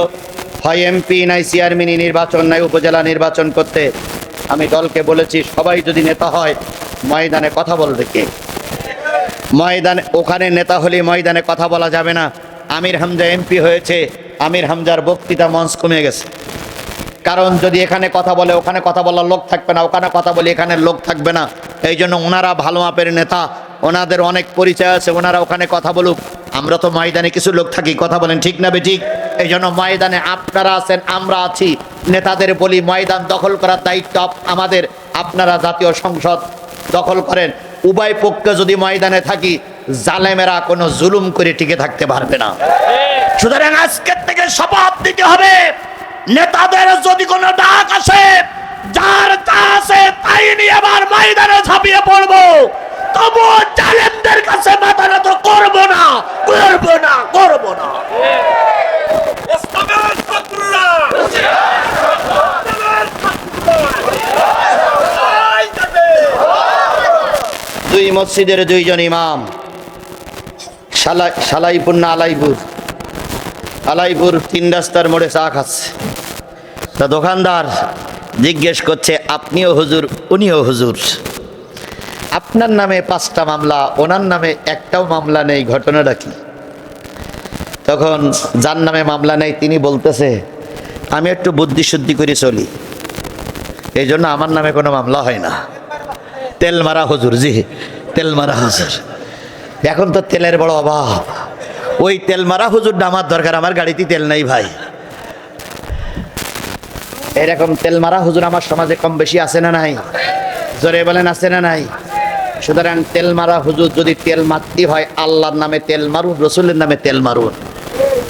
হয় এমপি নাই চেয়ারম্যান নির্বাচন নাই উপজেলা নির্বাচন করতে। আমি দলকে বলেছি, সবাই যদি নেতা হয় ময়দানে কথা বলবে কে? ময়দানে, ওখানে নেতা হলে ময়দানে কথা বলা যাবে না। আমির হামজা এমপি হয়েছে, আমির হামজার বক্তৃতা মঞ্চ কমে গেছে। কারণ যদি এখানে কথা বলে ওখানে কথা বলার লোক থাকবে না, ওখানে কথা বলে এখানে লোক থাকবে না। এই জন্য ওনারা ভালো মাপের নেতা, ওনাদের অনেক পরিচয় আছে, ওনারা ওখানে কথা বলুক। আমরা তো ময়দানে কিছু লোক থাকি, কথা বলেন ঠিক না বেঠিক? এই জন্য ময়দানে আপনারা আছেন, আমরা আছি। নেতাদের বলি ময়দান দখল করার দায়িত্ব আমাদের। আপনারা জাতীয় সংসদ দখল করেন। উভয় পক্ষে যদি ময়দানে থাকি, জালেমেরা কোনো জুলুম করে টিকে থাকতে পারবে না। সুতরাং আজকের থেকে শপথ দিতে হবে, নেতাদের যদি কোনো ডাক আসে, যার তা আছে তাই নিয়ে আবার ময়দানে ঝাঁপিয়ে পড়বো। তবু জালেমদের কাছে মাথা নত করবো না, করবো না, করবো না। দুই মসজিদের দুইজন ইমাম, সালাইপুর না আলাইপুর, আলাইপুর 3 রাস্তার মোড়ে চা খাচ্ছে। তা দোকানদার জিজ্ঞেস করছে, আপনিও হুজুর, উনিও হুজুর, আপনার নামে 5টা মামলা, ওনার নামে একটাও মামলা নেই, ঘটনাটা কি? তখন যার নামে মামলা নেই তিনি বলতেছে, আমি একটু বুদ্ধিশুদ্ধি করে চলি, এই জন্য আমার নামে কোনো মামলা হয় না। তেল মারা হুজুর, জি তেল মারা হুজুর। এখন তো তেলের বড় অভাব। ওই তেল মারা হুজুরটা আমার দরকার, আমার গাড়িতে তেল নাই ভাই। এরকম তেল মারা হুজুর আমার সমাজে কম বেশি আছে না নাই? জোরে বলেন, আছে না নাই? সুতরাং তেল মারা হুজুর যদি তেল মারতে হয়, আল্লাহর নামে তেল মারুন, রসুলের নামে তেল মারুন,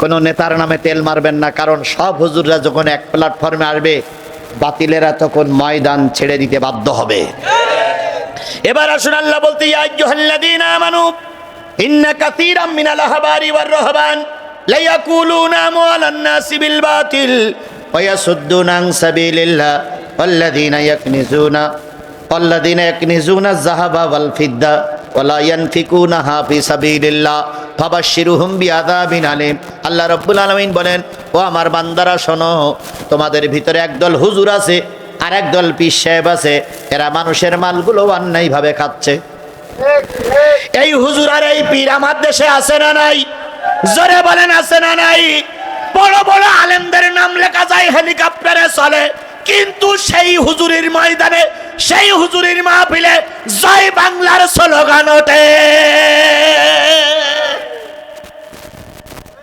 কোনো নেতার নামে তেল মারবেন না। কারণ সব হুজুররা যখন এক প্ল্যাটফর্মে আসবে, বাতিলেরা তখন ময়দান ছেড়ে দিতে বাধ্য হবে। এবার আসুন আল্লাহ বলতে, ইয়া আইয়ুহাল্লাযীনা আমানু ইন্না কাসীরাম মিনাল আহবারি ওয়ার রহবান লা ইয়াকুলুনা আমওয়ালান নাসি বিল বাতিল ওয়া ইয়াসুদ্দুনা আন সাবিলিল্লাহ ওয়াল্লাযীনা ইয়াকনিজুনা আয-যাহাবা ওয়াল ফিদ্দা ওয়া লা ইয়ানফিকুনাহা ফি সাবিলিল্লাহ ফাবাশশিরহুম বিআযাবিন আলীম। আল্লাহ রাব্বুল আলামিন বলেন, ও আমার বান্দারা শোনো, তোমাদের ভিতরে একদল হুজুর আছে আর একদল পীর সাহেব আছে, এরা মানুষের মালগুলো অন্যায়ভাবে খাচ্ছে। এই হুজুর আর এই পীর আমার দেশে আছে না নাই? জোরে বলেন, আছে না নাই? বড় বড় আলেমদের নাম লেখা যায়, হেলিকপ্টারে চলে, কিন্তু সেই হুজুরের ময়দানে, সেই হুজুরের মাহফিলে জয় বাংলার স্লোগান ওঠে।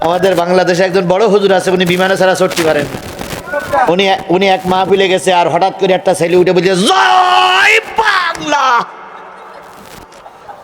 আমাদের বাংলাদেশে একজন বড় হুজুর আছে, উনি বিমানে ছাড়া চড়তে পারেন। উনি এক মাহফিলে গেছে, আর হঠাৎ করে একটা ছেলে উঠে বলছে, জয় বাংলা।